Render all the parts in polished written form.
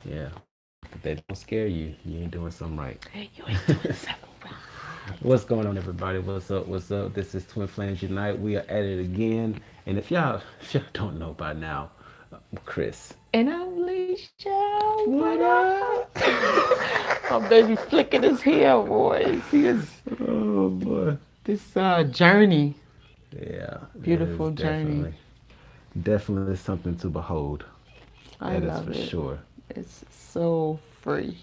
Yeah. If they don't scare you, you ain't doing something right. You ain't doing something right. What's going on, everybody? What's up? What's up? This is Twin Flames Unite. We are at it again. And if y'all don't know by now, Chris. And I'm Leisha. What What up? up? My baby flicking his hair, boy. See Oh boy. this journey. Yeah, it is Beautiful journey. definitely something to behold. I That is for love it. sure. It's so free.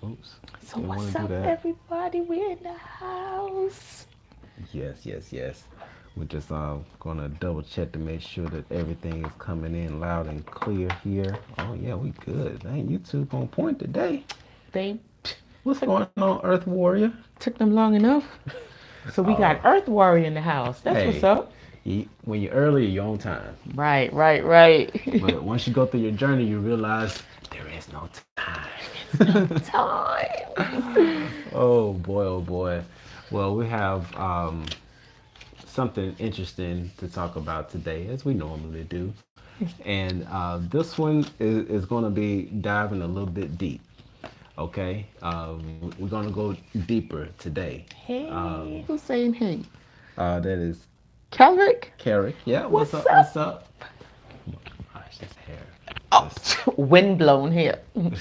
Oops. So Didn't want what's to do up, that. everybody? We're in the house. Yes, yes, yes. We're just gonna double check to make sure that everything is coming in loud and clear here. Oh yeah, we good. Dang, YouTube on point today. They What's took going on, Earth Warrior? took them long enough. So we got Oh, Earth Warrior in the house. That's what's hey, up. when you're early, you're on time. Right, right, right. But once you go through your journey, you realize there is no It's no time. time. Oh boy. Well, we have something interesting to talk about today, as we normally do. And this one is going to be diving a little bit deep. Okay, we're going to go deeper today. Hey, who's saying hey? That is Calric? Carrick. Yeah, what's What's up? What's up? up? Gosh, this hair. Oh, Just, wind blown here. like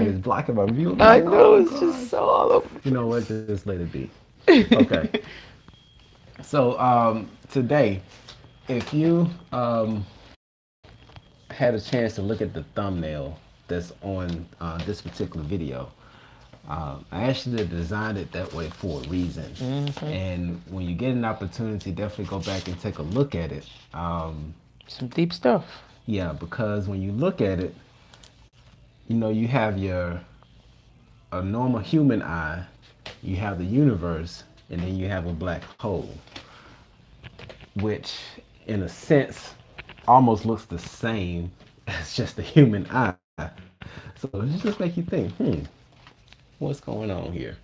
it's blocking my view. I'm I like, know, oh it's just gosh. so all over You know what? the Just let it be. Okay. place. So today, if you had a chance to look at the thumbnail that's on this particular video, I actually designed it that way for a reason. And when you get an opportunity, definitely go back and take a look at it. Some deep stuff. Yeah, because when you look at it, you know, you have your a normal human eye, you have the universe, and then you have a black hole, which, in a sense, almost looks the same as just the human eye. So it just make you think, what's going on here?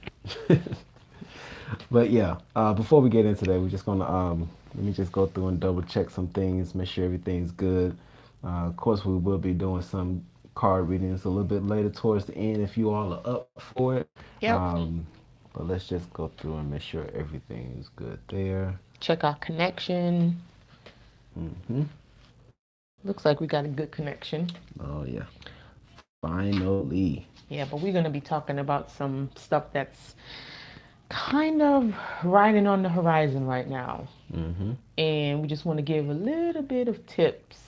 But yeah, before we get into that, we're just gonna let me just go through and double check some things, make sure everything's good. Of course, we will be doing some card readings a little bit later towards the end if you all are up for it. Yep. But let's just go through and make sure everything is good there. Check our connection. Hmm. Looks like we got a good connection. Oh yeah, finally. Yeah, but we're going to be talking about some stuff that's kind of riding on the horizon right now. Hmm. And we just want to give a little bit of tips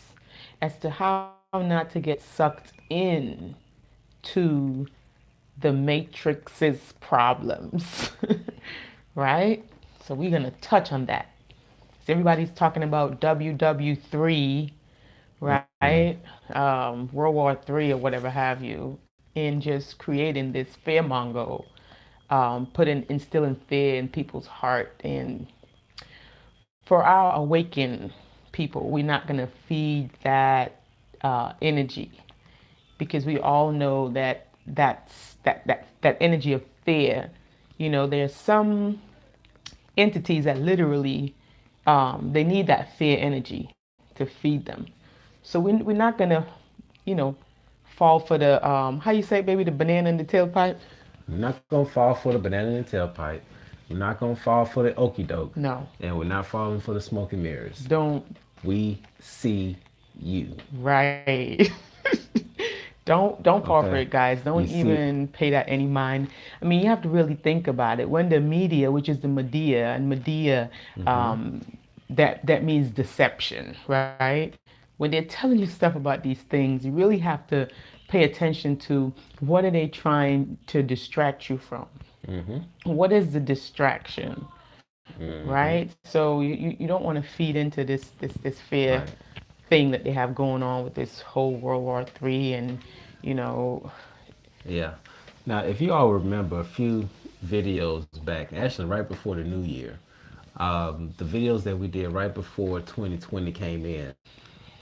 as to how not to get sucked in to the matrix's problems. Right? So we're going to touch on that. So everybody's talking about WW3, right? World War III or whatever have you, and just creating this fearmonger, instilling fear in people's heart. And for our awakened people, we're not going to feed that energy, because we all know that that energy of fear. There's some entities that literally they need that fear energy to feed them. So we're not gonna, you know, fall for the how you say, baby, the banana in the tailpipe. We're not gonna fall for the banana in the tailpipe. We're not gonna fall for the okey doke, No, and we're not falling for the smoke and mirrors. don't. We see you. Right. Don't fall for it, Okay. guys. Don't We see. even pay that any mind. I mean, you have to really think about it. When the media, which is the Medea, and Medea, Hmm. um, that means deception, right? When they're telling you stuff about these things, you really have to pay attention to what are they trying to distract you from. Hmm. What is the distraction, Hmm. right? So you don't want to feed into this fear Right. thing that they have going on with this whole World War III, and you know, Yeah. Now, if you all remember a few videos back, actually right before the new year, the videos that we did right before 2020 came in,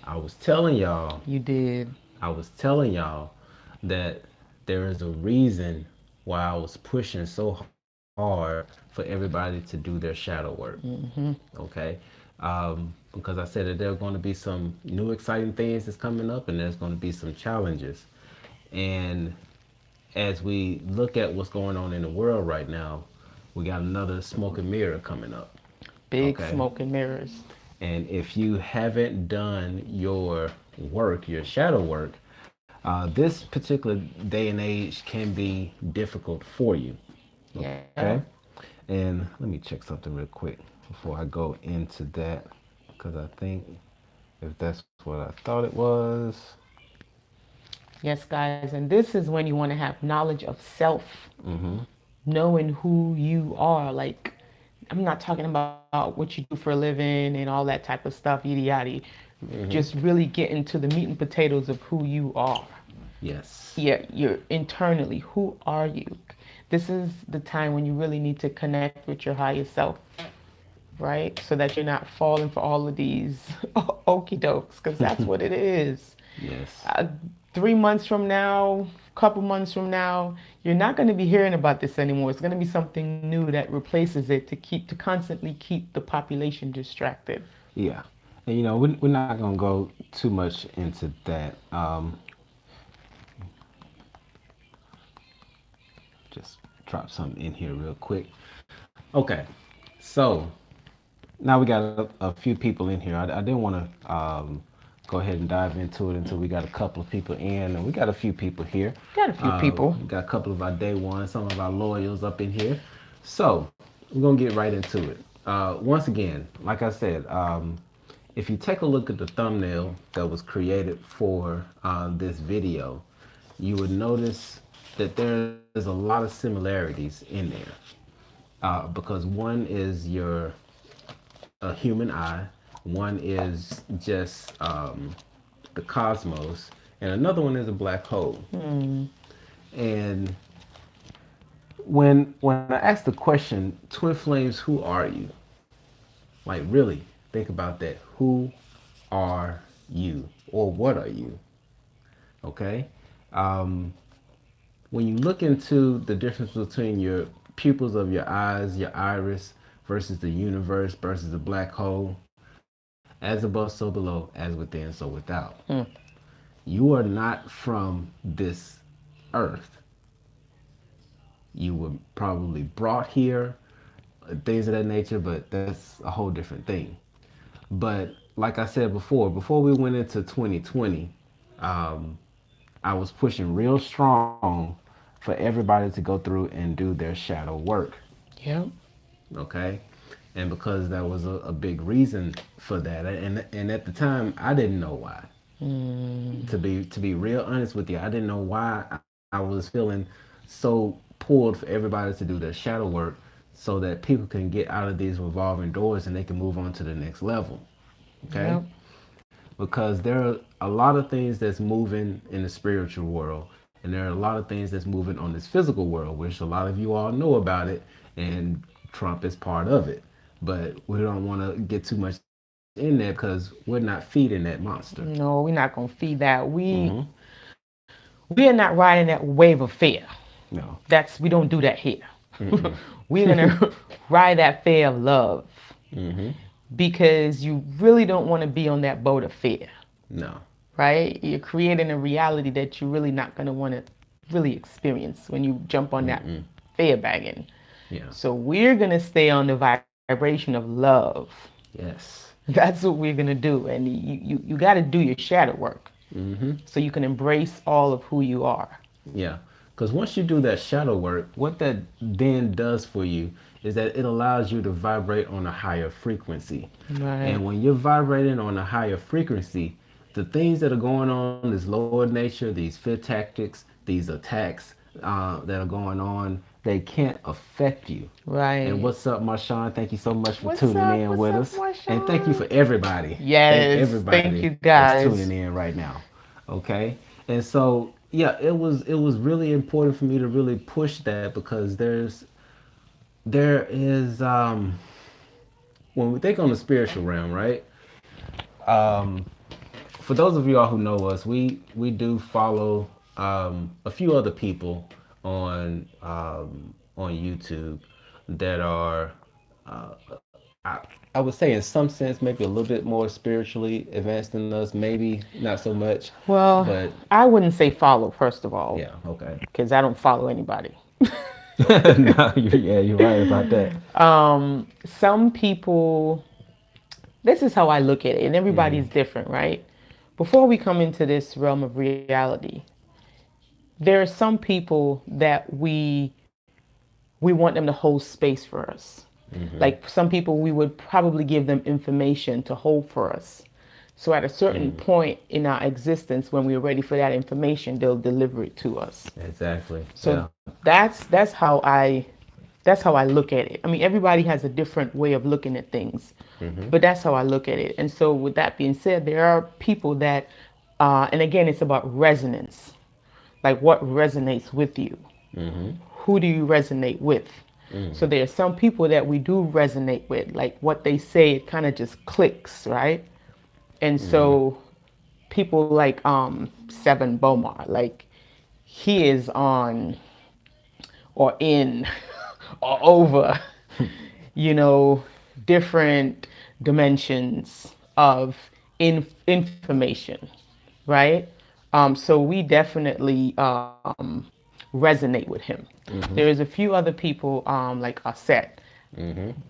I was telling y'all, you did. I was telling y'all that there is a reason why I was pushing so hard for everybody to do their shadow work. Okay, because I said that there are going to be some new exciting things that's coming up, and there's going to be some challenges. And as we look at what's going on in the world right now, we got another smoke and mirror coming up. Big Okay. smoke and mirrors. And if you haven't done your work, your shadow work, this particular day and age can be difficult for you. Yeah. Okay. And let me check something real quick before I go into that, because I think if that's what I thought it was. Yes, guys. And this is when you want to have knowledge of self, Mm-hmm. knowing who you are. Like, I'm not talking about what you do for a living and all that type of stuff, yaddy yaddy. Mm-hmm. Just really get into the meat and potatoes of who you are. Yes. Yeah, you're internally. Who are you? This is the time when you really need to connect with your higher self, right? So that you're not falling for all of these okey dokes, because that's what it is. Yes. 3 months from now, couple months from now, you're not going to be hearing about this anymore. It's going to be something new that replaces it to constantly keep the population distracted. Yeah. And we're not gonna go too much into that. Just drop something in here real quick. Okay. So now we got a few people in here. I didn't want to go ahead and dive into it until we got a couple of people in, and we got a few people here. Got a few people. We got a couple of our day ones, some of our loyals up in here. So we're gonna get right into it. Once again, like I said, if you take a look at the thumbnail that was created for this video, you would notice that there's a lot of similarities in there. Because one is your a human eye, one is just the cosmos, and another one is a black hole. And when I ask the question, twin flames, who are you? Like, really think about that. Who are you, or what are you? Okay. Um, when you look into the difference between your pupils of your eyes, your iris, versus the universe, versus the black hole, as above, so below, as within, so without. You are not from this earth. You were probably brought here, things of that nature, but that's a whole different thing. But like I said before we went into 2020, um, I was pushing real strong for everybody to go through and do their shadow work. Yep. Okay. And because that was a big reason for that, and at the time I didn't know why. To be real honest with you, I didn't know why I was feeling so pulled for everybody to do their shadow work, so that people can get out of these revolving doors and they can move on to the next level. Okay. Yep. Because there are a lot of things that's moving in the spiritual world, and there are a lot of things that's moving on this physical world, which a lot of you all know about it, and Trump is part of it. But we don't want to get too much in there because we're not feeding that monster. No, we're not gonna feed that. Mm-hmm. We are not riding that wave of fear. No. We don't do that here. We're gonna ride that fear of love, Mm-hmm. because you really don't want to be on that boat of fear, No. right? You're creating a reality that you're really not gonna want to really experience when you jump on that fear wagon. Yeah. So we're gonna stay on the vibration of love. Yes. That's what we're gonna do, and you got to do your shadow work Mm-hmm. so you can embrace all of who you are. Yeah. Because once you do that shadow work, what that then does for you is that it allows you to vibrate on a higher frequency. Right. And when you're vibrating on a higher frequency, the things that are going on, this lower nature, these fear tactics, these attacks that are going on, they can't affect you. And Right. what's up, Marshawn? Thank you so much for What's tuning up? in What's with up, us. And thank you Marshawn? for everybody. Thank Yes. Thank everybody you, that's tuning guys. in right now. Okay? And so, yeah, it was really important for me to really push that, because there is when we think on the spiritual realm, right? Um for those of you all who know us, we do follow a few other people on YouTube that are I, I would say in some sense maybe a little bit more spiritually advanced than us, maybe not so much, Well, but I wouldn't say follow, first of all, yeah, okay. because I don't follow anybody. No, yeah, you're right about that. Some people, this is how I look at it, and everybody's different, right? Before we come into this realm of reality, there are some people that we want them to hold space for us. Like some people, we would probably give them information to hold for us. So at a certain point in our existence, when we're ready for that information, they'll deliver it to us. Exactly. So Yeah. that's how I look at it. I mean, everybody has a different way of looking at things, but that's how I look at it. And so, with that being said, there are people that, and again, it's about resonance. Like what resonates with you. Who do you resonate with? So there are some people that we do resonate with. Like what they say, it kind of just clicks, right? And so people like Seven Bomar, like he is on or in or over, you know, different dimensions of information, right? So we definitely resonate with him. There is a few other people like Aset,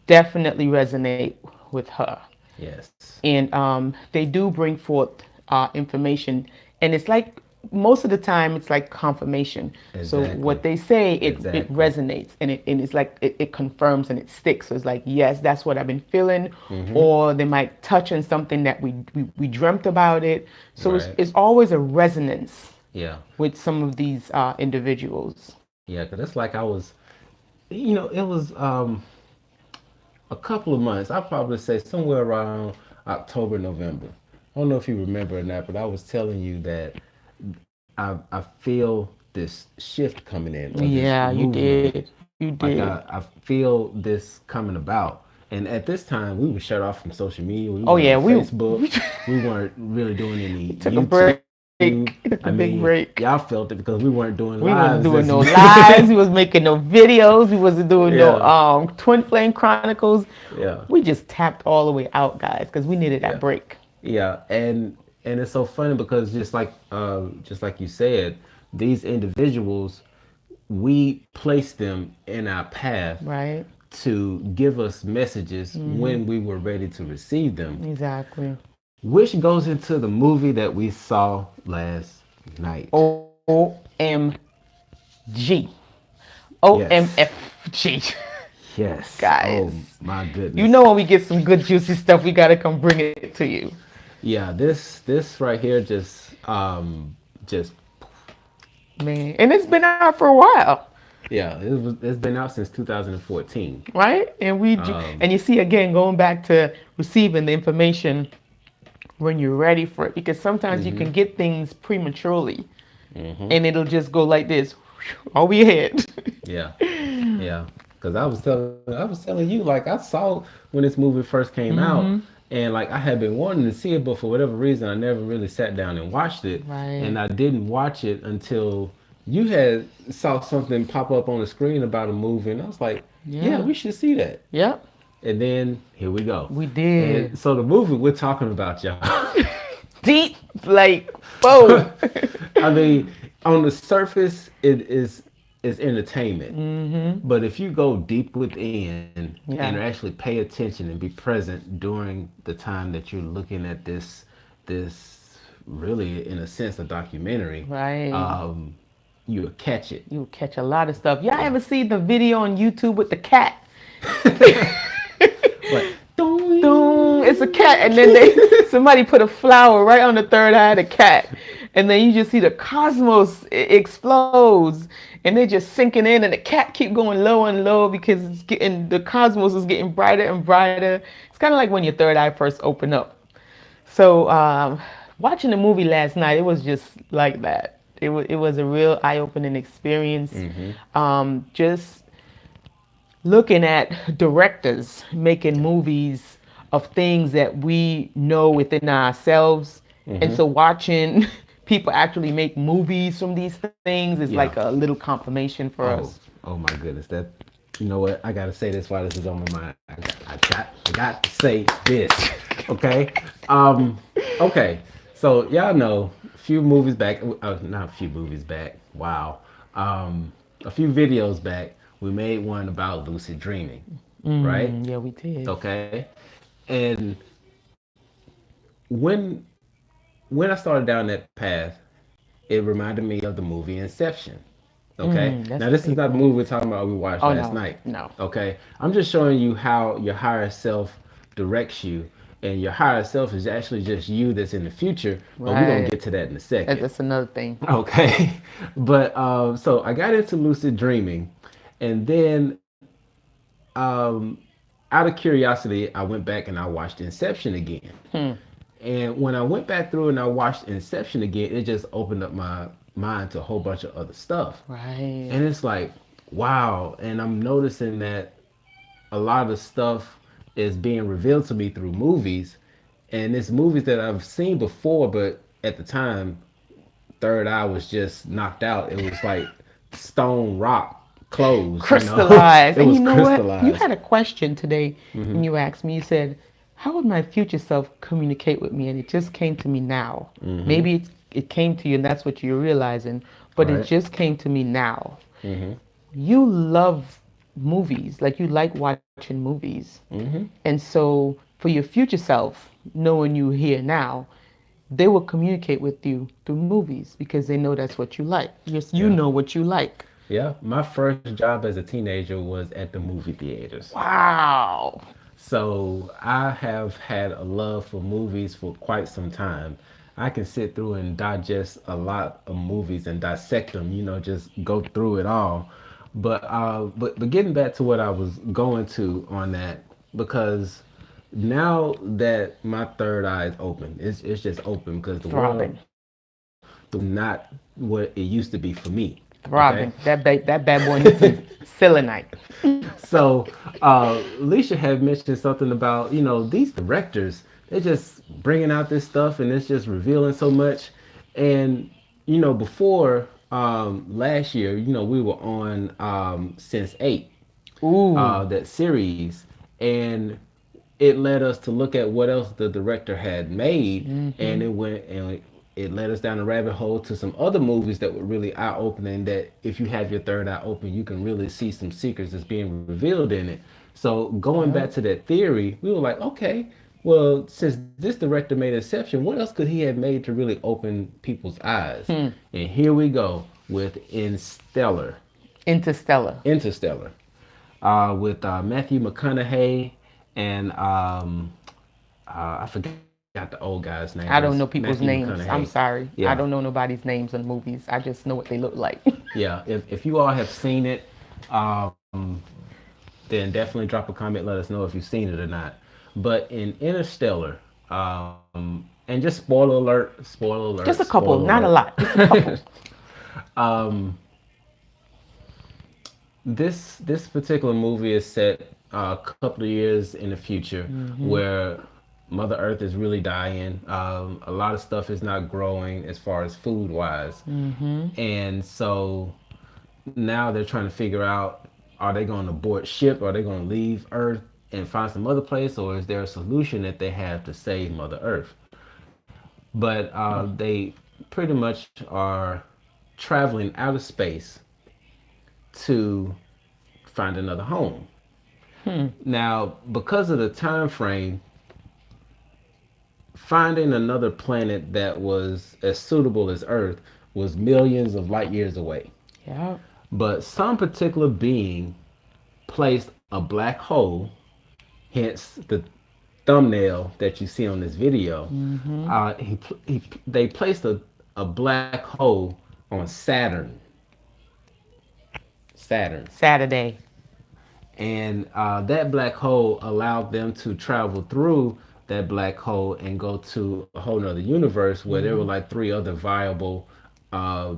definitely resonate with her, Yes. and they do bring forth information, and it's like most of the time it's like confirmation. So Exactly. what they say, it Exactly. resonates, and it's like it confirms and it sticks. So it's like, yes, that's what I've been feeling, or they might touch on something that we dreamt about it. So Right. it's always a resonance Yeah. with some of these individuals. Yeah, because it's like I was, it was a couple of months. I'd probably say somewhere around October, November. I don't know if you remember or not, but I was telling you that I feel this shift coming in or this Yeah, you movement. did. You Like did. I feel this coming about. And at this time, we were shut off from social media. We Oh weren't yeah, on we Facebook. We weren't really doing any took a YouTube. break. Took a I big mean, break. y'all felt it because we weren't doing We wasn't lives. doing As no lives. We was making no videos. We wasn't doing no yeah, Twin Flame Chronicles. yeah, We just tapped all the way out, guys, because we needed that yeah. break. Yeah, and it's so funny because just like you said, these individuals, we place them in our path Right? to give us messages when we were ready to receive them, Exactly. which goes into the movie that we saw last night. OMG. Yes, OMFG. yes. Guys. Oh my You goodness. know when we get some good juicy stuff, we gotta come bring it to you. Yeah, this right here just Man. And it's been out for a while. yeah, it's been out since 2014. Right? And you see again going back to receiving the information when you're ready for it, because sometimes you can get things prematurely and it'll just go like this all we ahead. Yeah, yeah. Because I was telling you, like I saw when this movie first came out, and like I had been wanting to see it, but for whatever reason, I never really sat down and watched it, Right. and I didn't watch it until you had saw something pop up on the screen about a movie, and I was like, yeah, Yeah. we should see that. Yep. And then here we go. We did. And so the movie we're talking about, y'all. Deep, like, boom. I mean, on the surface, it is entertainment. But if you go deep within and Yeah. actually pay attention and be present during the time that you're looking at this really, in a sense, a documentary, Right. you'll catch it. You'll catch a lot of stuff. Y'all ever see the video on YouTube with the cat? But Boom, it's a cat, and then somebody put a flower right on the third eye of the cat, and then you just see the cosmos explodes, and they're just sinking in, and the cat keep going low and low because the cosmos is getting brighter and brighter. It's kind of like when your third eye first open up. So watching the movie last night, it was just like that. It was a real eye-opening experience. Just looking at directors making movies of things that we know within ourselves. And so watching people actually make movies from these things is yeah. like a little confirmation for Oh, us. oh my goodness, You know what? I gotta say this while this is on my mind. I got to say this. Okay. Um. Okay. So y'all know a few movies back. Not a few movies back. Wow. A few videos back, we made one about lucid dreaming, right? Yeah, we did. Okay. And when when I started down that path, it reminded me of the movie Inception. Okay. That's Now a this is big not the one. movie we're talking about we watched Oh last no, night. no. Okay. I'm just showing you how your higher self directs you. And your higher self is actually just you that's in the future, but we're gonna Right. get to that in a second. That's another thing. Okay. But so I got into lucid dreaming, and then out of curiosity, I went back and I watched Inception again. And when I went back through and I watched Inception again, it just opened up my mind to a whole bunch of other stuff. Right. And it's like, wow. And I'm noticing that a lot of stuff is being revealed to me through movies. And it's movies that I've seen before, but at the time, third eye was just knocked out. It was like stone rock closed, you know? Crystallized. It And was you know what? You crystallized. had a question today and you asked me, you said, how would my future self communicate with me? And it just came to me now. Maybe it came to you and that's what you're realizing, but it Right? just came to me now. You love movies, like you like watching movies. And so for your future self, knowing you here now, they will communicate with you through movies because they know that's what you like. Yes, you Yeah. know what you like. Yeah. My first job as a teenager was at the movie theaters. Wow. So I have had a love for movies for quite some time. I can sit through and digest a lot of movies and dissect them, just go through it all. But getting back to what I was going to on that, because now that my third eye is open, it's just open because the world Throbbing. is not what it used to be for me. Okay. Throbbing. That bad boy needs some selenite. So, Alicia had mentioned something about, these directors, they're just bringing out this stuff and it's just revealing so much. And, before last year, we were on Sense 8, Ooh. that series. And it led us to look at what else the director had made, and it led us down a rabbit hole to some other movies that were really eye opening. That if you have your third eye open, you can really see some secrets that's being revealed in it. So going back Yep. to that theory, we were like, okay, well, since this director made Inception, what else could he have made to really open people's eyes? And here we go with Interstellar. Interstellar, with Matthew McConaughey and I forgot the old guy's name, but it's I don't know Matthew people's names. McConaughey. I'm sorry. Yeah, I don't know nobody's names in movies. I just know what they look like. yeah. If you all have seen it, um, then definitely drop a comment. Let us know if you've seen it or not. But in Interstellar, and just spoiler alert, Just a couple, spoiler not a alert. lot. Just a couple. This particular movie is set a couple of years in the future, where Mother Earth is really dying. A lot of stuff is not growing as far as food wise, and so now they're trying to figure out: are they going to board ship? Are they going to leave Earth and find some other place, or is there a solution that they have to save Mother Earth? But they pretty much are traveling out of space to find another home. Now, because of the time frame, finding another planet that was as suitable as Earth was millions of light years away. Yeah. But some particular being placed a black hole, hence the thumbnail that you see on this video. They placed a black hole on Saturn. Saturday. And that black hole allowed them to travel through that black hole and go to a whole nother universe where there were like three other viable uh,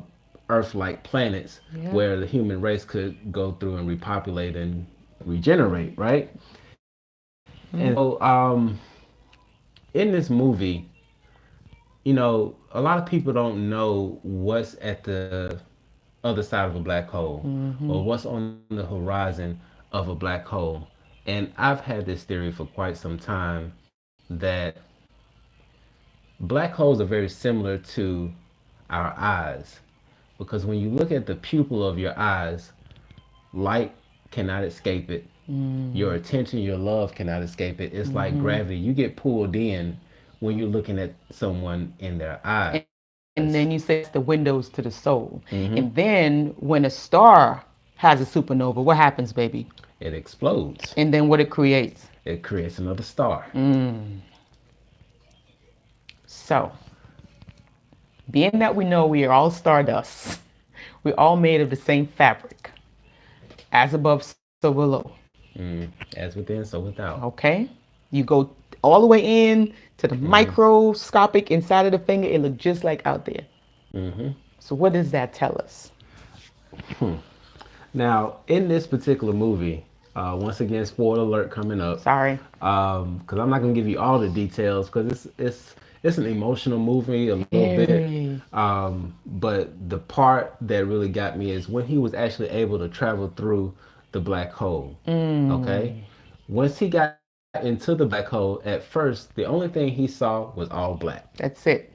Earth-like planets Yeah. where the human race could go through and repopulate and regenerate, right? And so in this movie, a lot of people don't know what's at the other side of a black hole or what's on the horizon of a black hole. And I've had this theory for quite some time that black holes are very similar to our eyes, because when you look at the pupil of your eyes, light cannot escape it. Your attention, your love cannot escape it. It's like Mm-hmm. gravity. You get pulled in when you're looking at someone in their eyes. And then you say that's the windows to the soul. Mm-hmm. And then when a star has a supernova, what happens, baby? It explodes. And then what it creates? It creates another star. So, being that we know we are all stardust, we're all made of the same fabric, as above, so below. As within, so without. Okay? You go all the way in to the microscopic inside of the finger, it looks just like out there. So, what does that tell us? Now, in this particular movie, once again, spoiler alert coming up. Sorry. Because I'm not gonna give you all the details because it's an emotional movie a little bit. Very. But the part that really got me is when he was actually able to travel through the black hole. Okay, once he got into the black hole, at first the only thing he saw was all black. That's it.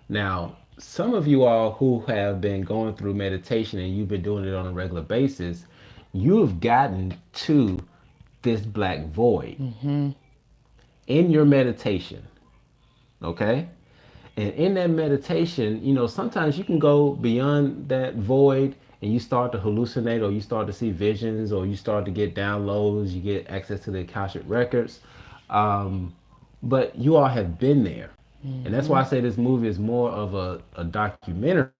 Now, some of you all who have been going through meditation and you've been doing it on a regular basis, you have gotten to this black void in your meditation. Okay? And in that meditation, sometimes you can go beyond that void and you start to hallucinate or you start to see visions or you start to get downloads, you get access to the Cashapp records. Um, but you all have been there. And that's why I say this movie is more of a documentary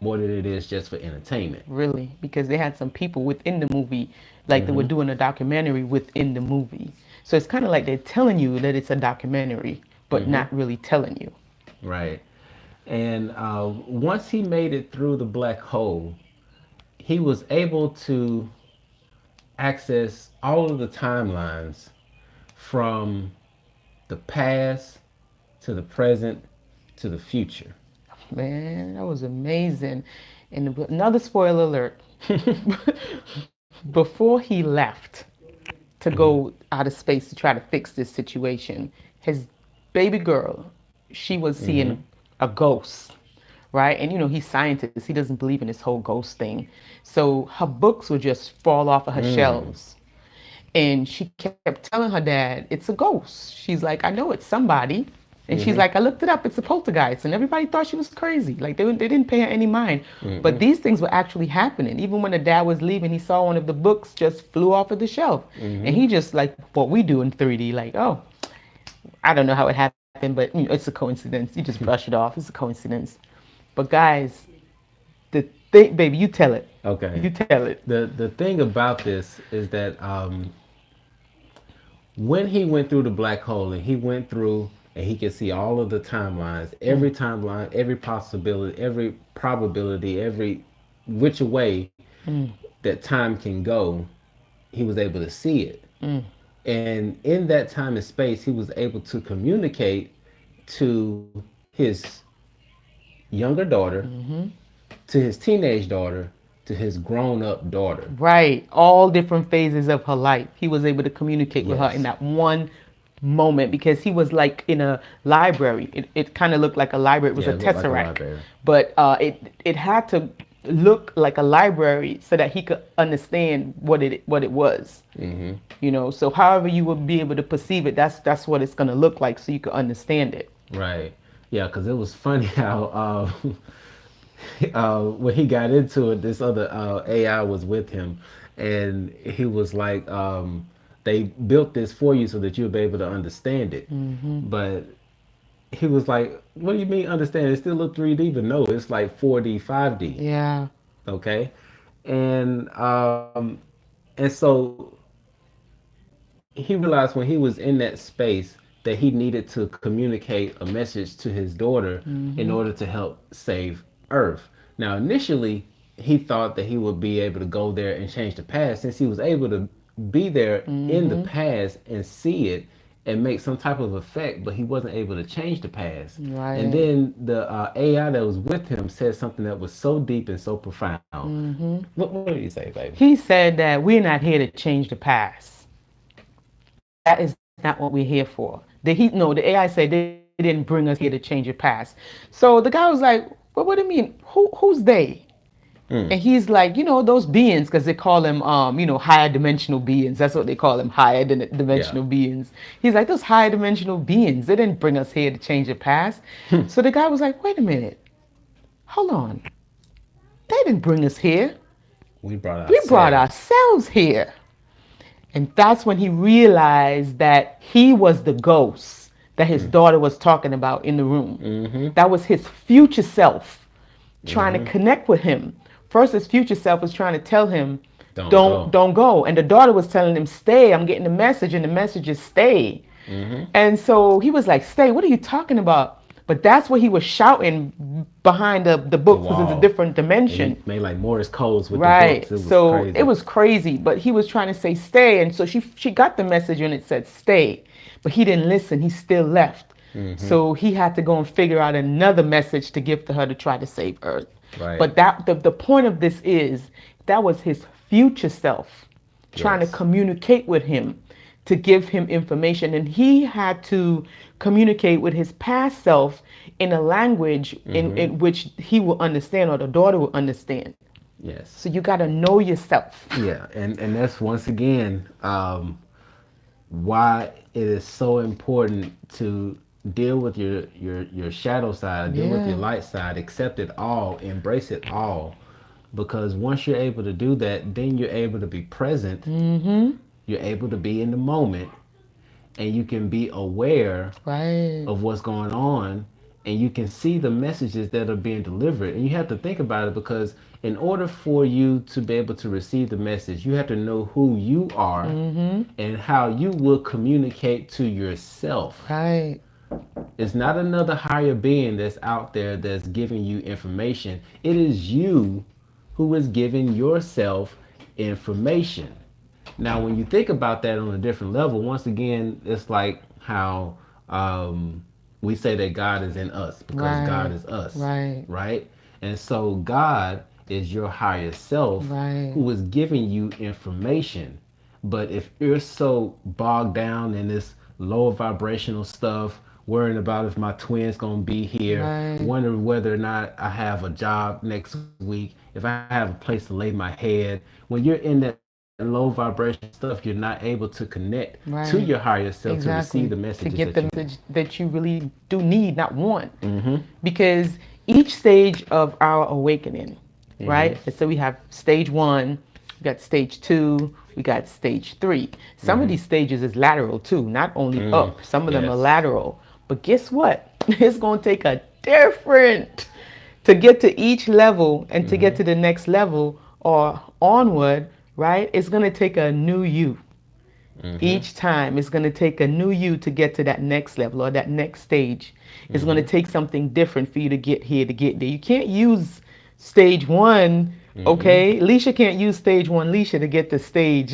more than it is just for entertainment. Really, because they had some people within the movie, like they were doing a documentary within the movie. So it's kind of like they're telling you that it's a documentary, but not really telling you. Right. And once he made it through the black hole, he was able to access all of the timelines from the past to the present to the future. Man, that was amazing. And another spoiler alert. Before he left to go out of space to try to fix this situation, his baby girl, she was seeing a ghost, right? And he's scientist. He doesn't believe in this whole ghost thing. So her books would just fall off of her shelves. And she kept telling her dad, it's a ghost. She's like, I know it's somebody. And she's like, I looked it up, it's a poltergeist. And everybody thought she was crazy. Like, they didn't pay her any mind. But these things were actually happening. Even when the dad was leaving, he saw one of the books just flew off of the shelf. And he just, like what we do in 3D, like, oh, I don't know how it happened, but it's a coincidence. You just brush it off. It's a coincidence. But guys, the thing, baby, you tell it. Okay. You tell it. The thing about this is that when he went through the black hole and he went through and he could see all of the timelines, every timeline, every possibility, every probability, every which way that time can go, he was able to see it. And in that time and space, he was able to communicate to his younger daughter, to his teenage daughter, to his grown up daughter. Right. All different phases of her life. He was able to communicate with her in that one moment because he was like in a library. It kind of looked like a library. It was a tesseract. Like but it had to look like a library so that he could understand what it was. So however you would be able to perceive it, that's what it's going to look like so you could understand it. Right. Yeah, because it was funny how when he got into it, this other AI was with him, and he was like, they built this for you so that you'll be able to understand it. But he was like, what do you mean understand? It still look 3D, but no, it's like 4D, 5D. Yeah. Okay. And so he realized when he was in that space that he needed to communicate a message to his daughter in order to help save Earth. Now, initially, he thought that he would be able to go there and change the past since he was able to be there in the past and see it and make some type of effect, but he wasn't able to change the past. And Right. then the AI that was with him said something that was so deep and so profound. What did he say, baby? He said that we're not here to change the past. That is not what we're here for. The AI said they didn't bring us here to change your past. So the guy was like, well, what do you mean? Who's they? And Mm. he's like, those beings, because they call them, higher dimensional beings. That's what they call them, higher Yeah. dimensional beings. He's like, those higher dimensional beings, they didn't bring us here to change the past. So the guy was like, wait a minute, hold on. They didn't bring us here. We brought We brought ourselves. ourselves here. And that's when he realized that he was the ghost that his daughter was talking about in the room. Mm-hmm. That was his future self trying to Mm-hmm. connect with him. First, his future self was trying to tell him, Don't don't go. don't go. And the daughter was telling him, stay. I'm getting the message, and the message is stay. Mm-hmm. And so he was like, stay, what are you talking about? But that's what he was shouting behind the The book, because it's a wall. different And he dimension. made like Morse codes with the books. Right. It was So it crazy. was crazy, but he was trying to say stay, and so she got the message and it said stay, but he didn't listen. He still left. Mm-hmm. So he had to go and figure out another message to give to her to try to save Earth. Right. But the point of this is that was his future self trying to Yes. communicate with him to give him information, and he had to communicate with his past self in a language in which he will understand or the daughter will understand. Yes. So you got to know yourself. Yeah, and that's once again why it is so important to deal with your shadow side, deal with your Yeah. light side, accept it all, embrace it all, because once you're able to do that, then you're able to be present. You're able to be in the moment, and you can be aware Right. of what's going on, and you can see the messages that are being delivered. And you have to think about it, because in order for you to be able to receive the message, you have to know who you are and how you will communicate to yourself. Right. It's not another higher being that's out there that's giving you information. It is you who is giving yourself information. Now, when you think about that on a different level, once again, it's like how we say that God is in us because God Right. is us, Right. right? And so God is your higher self Right. who is giving you information. But if you're so bogged down in this lower vibrational stuff, worrying about if my twin's gonna be here, Right. wondering whether or not I have a job next week, if I have a place to lay my head, when you're in that low vibration stuff, you're not able to connect to your Right. higher self to receive the Exactly. messages To that you get the need. message that you really do need, not want. Mm-hmm. Because each stage of our awakening, right? Mm-hmm. So we have stage one, we got stage two, we got stage three. Some of Mm-hmm. these stages is lateral too, not only up, some of them are Yes. lateral. But guess what? It's going to take a different to get to each level and to get Mm-hmm. to the next level or onward, right? It's going to take a new you. Mm-hmm. Each time it's going to take a new you to get to that next level or that next stage. It's going to Mm-hmm. take something different for you to get here, to get there. You can't use stage one, Mm-hmm. okay? Leisha can't use stage one Leisha to get to stage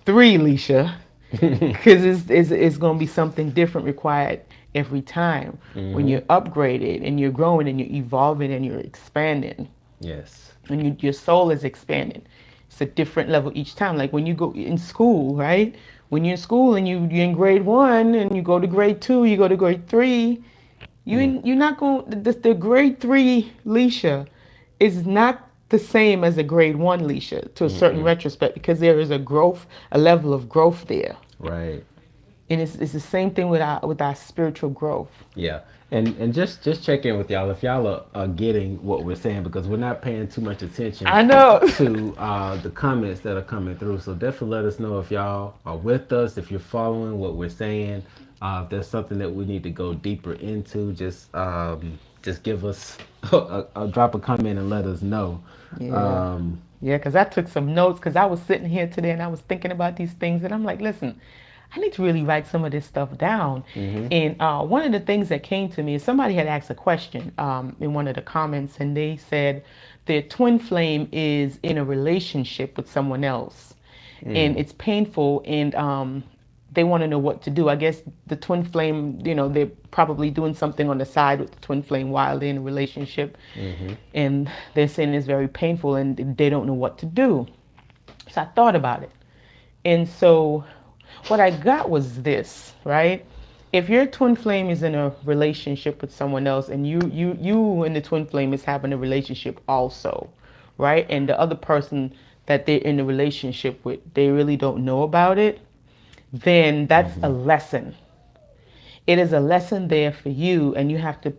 three Leisha, because it's going to be something different required every time when Mm-hmm. you're upgraded and you're growing and you're evolving and you're expanding Yes. and your soul is expanding. It's a different level each time. Like when you go in school, right? When you're in school and you're in grade one and you go to grade two, you go to grade three, Mm. you're not going, the grade three Leisha is not the same as a grade one Leisha to a certain Mm-mm. retrospect, because there is a growth, a level of growth there. Right. And it's the same thing with our spiritual growth. Yeah, and just check in with y'all if y'all are getting what we're saying, because we're not paying too much attention I know. to the comments that are coming through. So definitely let us know if y'all are with us, if you're following what we're saying. If there's something that we need to go deeper into, just give us a drop a comment and let us know. Yeah. Um, Yeah, because I took some notes because I was sitting here today and I was thinking about these things, and I'm like, listen, I need to really write some of this stuff down. mhm, And one of the things that came to me is somebody had asked a question in one of the comments, and they said their twin flame is in a relationship with someone else, and it's painful. And they want to know what to do. I guess the twin flame, they're probably doing something on the side with the twin flame while they're in a relationship, and they're saying it's very painful and they don't know what to do. So I thought about it. And so what I got was this, right? If your twin flame is in a relationship with someone else and you and the twin flame is having a relationship also, right? And the other person that they're in a relationship with, they really don't know about it, then that's a lesson. It is a lesson there for you, and you have to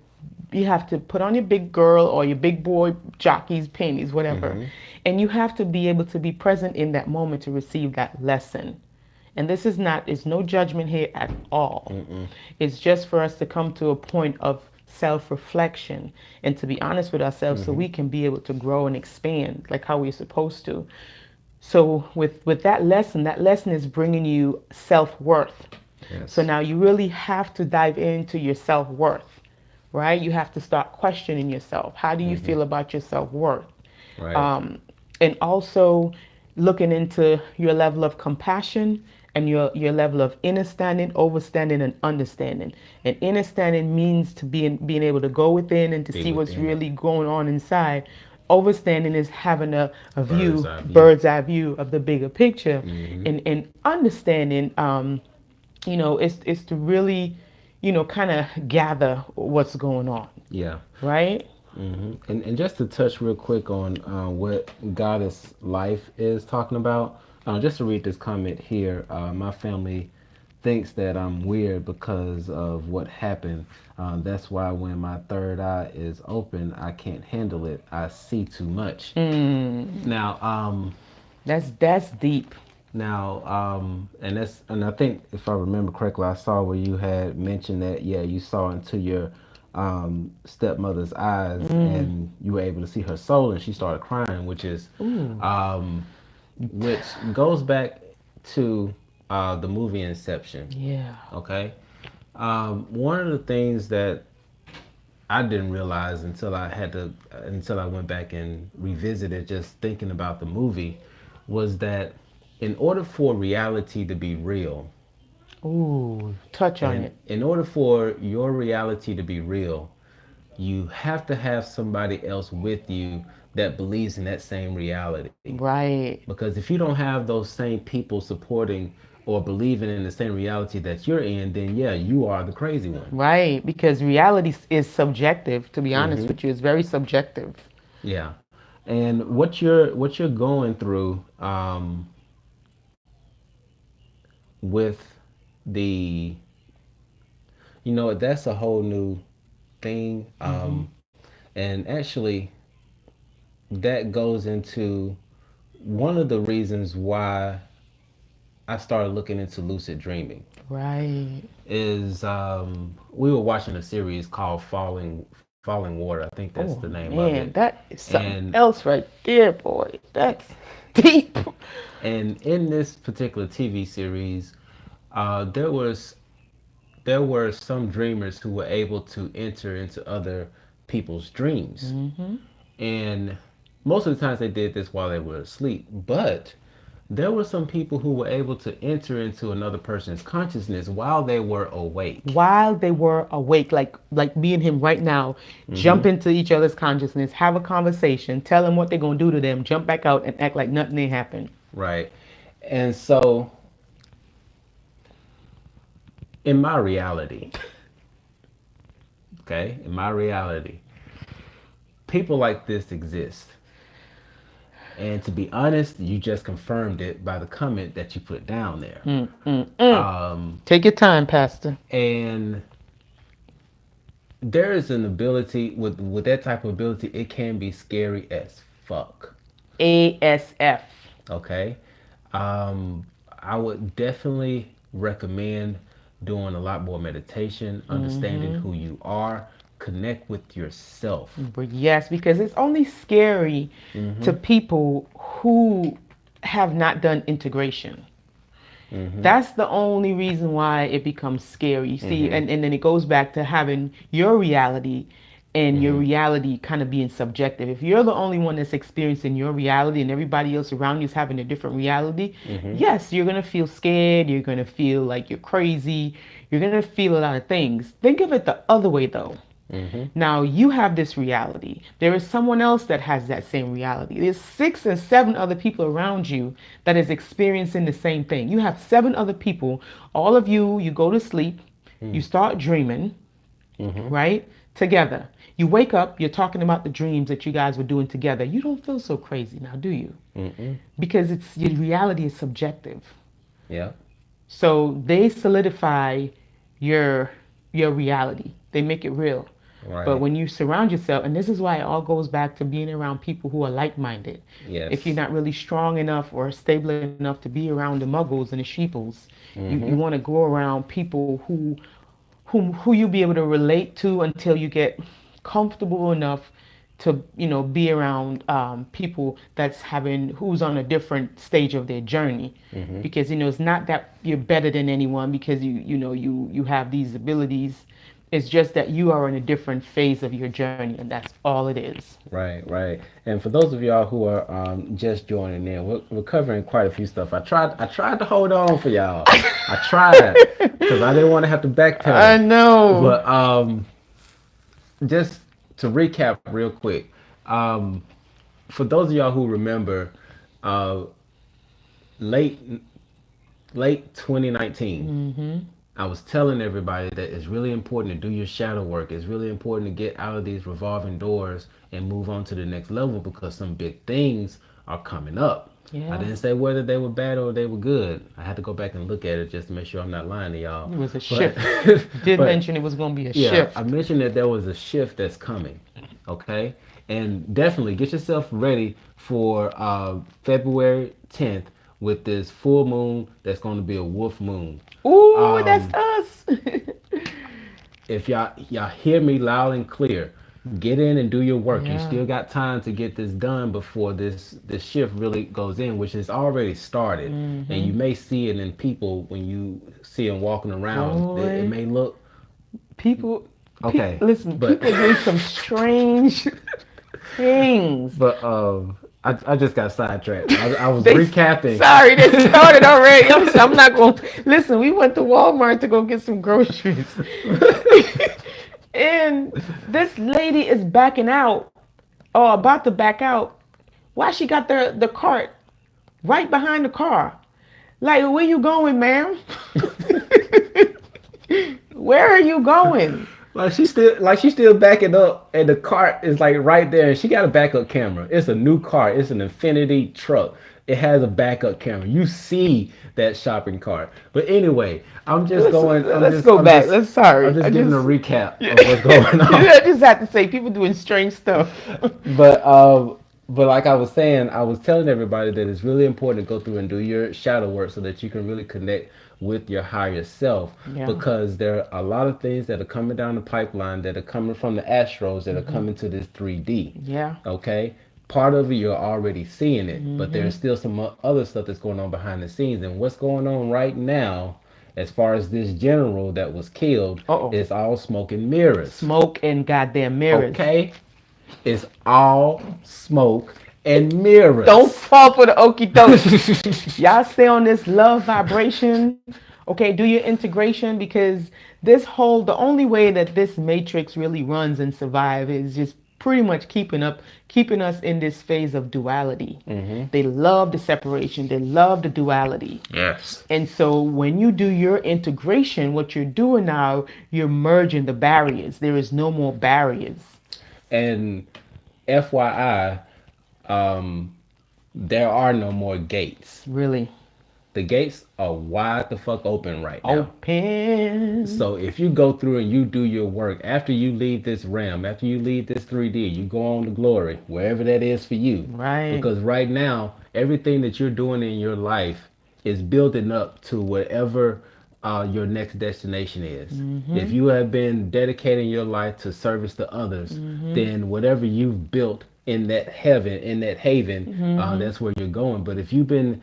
put on your big girl or your big boy jockeys, panties, whatever, and you have to be able to be present in that moment to receive that lesson. And this is not, it's no judgment here at all. It's just for us to come to a point of self-reflection and to be honest with ourselves so we can be able to grow and expand like how we're supposed to. So with that lesson is bringing you self-worth. Yes. So now you really have to dive into your self-worth, right? You have to start questioning yourself. How do you feel about your self-worth? Right. And also looking into your level of compassion and your level of understanding, overstanding, and understanding. And understanding means to being able to go within and to Be see what's within it. really going on inside. Overstanding is having a Bird's view, eye view. bird's eye view of the bigger picture. And understanding, is to really, kind of gather what's going on, Yeah. right? And just to touch real quick on what Goddess Life is talking about, just to read this comment here, my family thinks that I'm weird because of what happened. That's why when my third eye is open, I can't handle it. I see too much. Now, That's deep. and I think if I remember correctly, I saw where you had mentioned that you saw into your stepmother's eyes and you were able to see her soul and she started crying, which goes back to the movie Inception. Yeah. Okay, one of the things that I didn't realize until I went back and revisited just thinking about the movie was that in order for reality to be real, Ooh, touch on and it. in order for your reality to be real, you have to have somebody else with you that believes in that same reality. Right. Because if you don't have those same people supporting or believing in the same reality that you're in, then you are the crazy one. Right. Because reality is subjective, to be honest with you. It's very subjective. Yeah. And what you're going through with the that's a whole new thing. And actually that goes into one of the reasons why I started looking into lucid dreaming Right. is we were watching a series called Falling Water. I think that's Oh the name of man, it. that is something And else right there, boy. That's deep. and in this particular TV series, there were some dreamers who were able to enter into other people's dreams. And most of the times they did this while they were asleep. But there were some people who were able to enter into another person's consciousness while they were awake. While they were awake, like me and him right now, jump into each other's consciousness, have a conversation, tell them what they're gonna do to them, jump back out and act like nothing ain't happened. Right. And so, in my reality, people like this exist. And to be honest, you just confirmed it by the comment that you put down there. Take your time, Pastor. And there is an ability with that type of ability, it can be scary as fuck. ASF. Okay. I would definitely recommend doing a lot more meditation, understanding who you are, connect with yourself. But yes, because it's only scary to people who have not done integration. That's the only reason why it becomes scary. You see, and then it goes back to having your reality and your reality kind of being subjective. If you're the only one that's experiencing your reality and everybody else around you is having a different reality, yes, you're going to feel scared. You're going to feel like you're crazy. You're going to feel a lot of things. Think of it the other way, though. Now you have this reality. There is someone else that has that same reality. There's 6 and 7 other people around you that is experiencing the same thing. You have 7 other people. All of you, you go to sleep, you start dreaming, right? Together. You wake up, you're talking about the dreams that you guys were doing together. You don't feel so crazy now, do you? Because it's your reality is subjective. Yeah. So they solidify your reality. They make it real. But Right. when you surround yourself, and this is why it all goes back to being around people who are like-minded. If you're Yes. not really strong enough or stable enough to be around the muggles and the sheeples, you Mm-hmm. want to go around people who you'll be able to relate to until you get comfortable enough to be around people that's having who's on a different stage of their journey, Mm-hmm. because it's not that you're better than anyone because you have these abilities. It's just that you are in a different phase of your journey, and that's all it is. Right, right. And for those of y'all who are just joining in, we're covering quite a few stuff. I tried to hold on for y'all. I tried because I didn't want to have to I backpedal. know. But just to recap real quick, um, for those of y'all who remember, uh, late late 2019, I was telling everybody that it's really important to do your shadow work. It's really important to get out of these revolving doors and move on to the next level because some big things are coming up. I Yeah, didn't say whether they were bad or they were good. I had to go back and look at it just to make sure I'm not lying to y'all. it was a But shift. You did but mention it was going to be a yeah, I shift. mentioned that there was a shift that's coming. Okay, and definitely get yourself ready for February 10th with this full moon that's going to be a wolf moon. Ooh, that's Um, us. if y'all hear me loud and clear, get in and do your work. You Yeah. still got time to get this done before this shift really goes in, which has already started. And you may see it in people when you see them walking around. It Boy, may look people, okay, listen, but people are doing some strange things. but I just got sidetracked. I was They, recapping. sorry, they started already. I'm not going to listen. We went to Walmart to go get some groceries, and this lady is backing out, or about to back out. Why she got the cart right behind the car? Like, where you going, ma'am? Where are you going? Like she's still backing up, and the cart is like right there, and she got a backup camera. It's a new car. It's an Infinity truck. It has a backup camera. You see that shopping cart. But anyway, I'm just Let's going. I'm let's just. go I'm back. just. Let's I'm sorry. I just giving a just recap yeah. of what's going on. I just have to say people doing strange stuff. But but like I was saying, I was telling everybody that it's really important to go through and do your shadow work so that you can really connect with your higher self, Yeah. because there are a lot of things that are coming down the pipeline that are coming from the astros that are coming to this 3D. Yeah. Okay? Part of it you're already seeing it, but there's still some other stuff that's going on behind the scenes. And what's going on right now, as far as this general that was killed, Uh-oh. is all smoke and mirrors. Smoke and goddamn mirrors. Okay? It's all smoke and mirrors. Don't fall for the okie doke. Y'all stay on this love vibration. Okay, do your integration, because the only way that this matrix really runs and survive is just pretty much keeping us in this phase of duality. They love the separation. They love the duality. Yes. And so when you do your integration, what you're doing now, you're merging the barriers. There is no more barriers. And FYI, there are no more gates. Really. The gates are wide the fuck open right now. Open. So if you go through and you do your work after you leave this realm, after you leave this 3D, you go on to glory, wherever that is for you. Right. Because right now, everything that you're doing in your life is building up to whatever your next destination is. If you have been dedicating your life to service to others, then whatever you've built in that heaven, in that haven, that's where you're going. But if you've been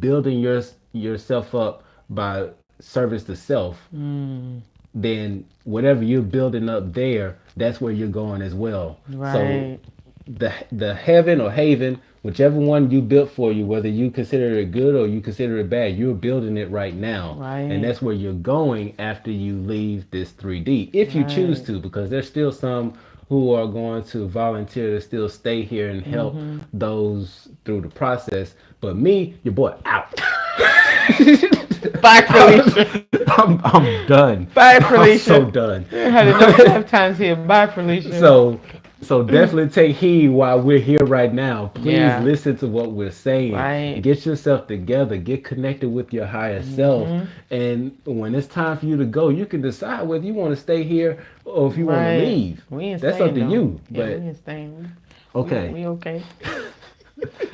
building yourself up by service to self, then whatever you're building up there, that's where you're going as well. So Right. the heaven or haven, whichever one you built for you, whether you consider it good or you consider it bad, you're building it right now. And Right. that's where you're going after you leave this 3D, if you choose Right. to, because there's still some who are going to volunteer to still stay here and help those through the process. But me, your boy, out. Bye, Felicia. I'm done. Bye, I'm so Felicia. done. I had enough lifetimes here. Bye, Felicia. So so definitely take heed while we're here right now. Please Yeah. listen to what we're saying. Right. Get yourself together. Get connected with your higher self. And when it's time for you to go, you can decide whether you want to stay here or if you want to Right. leave. We ain't That's up staying to though. you. Yeah, But we ain't staying. okay. We okay.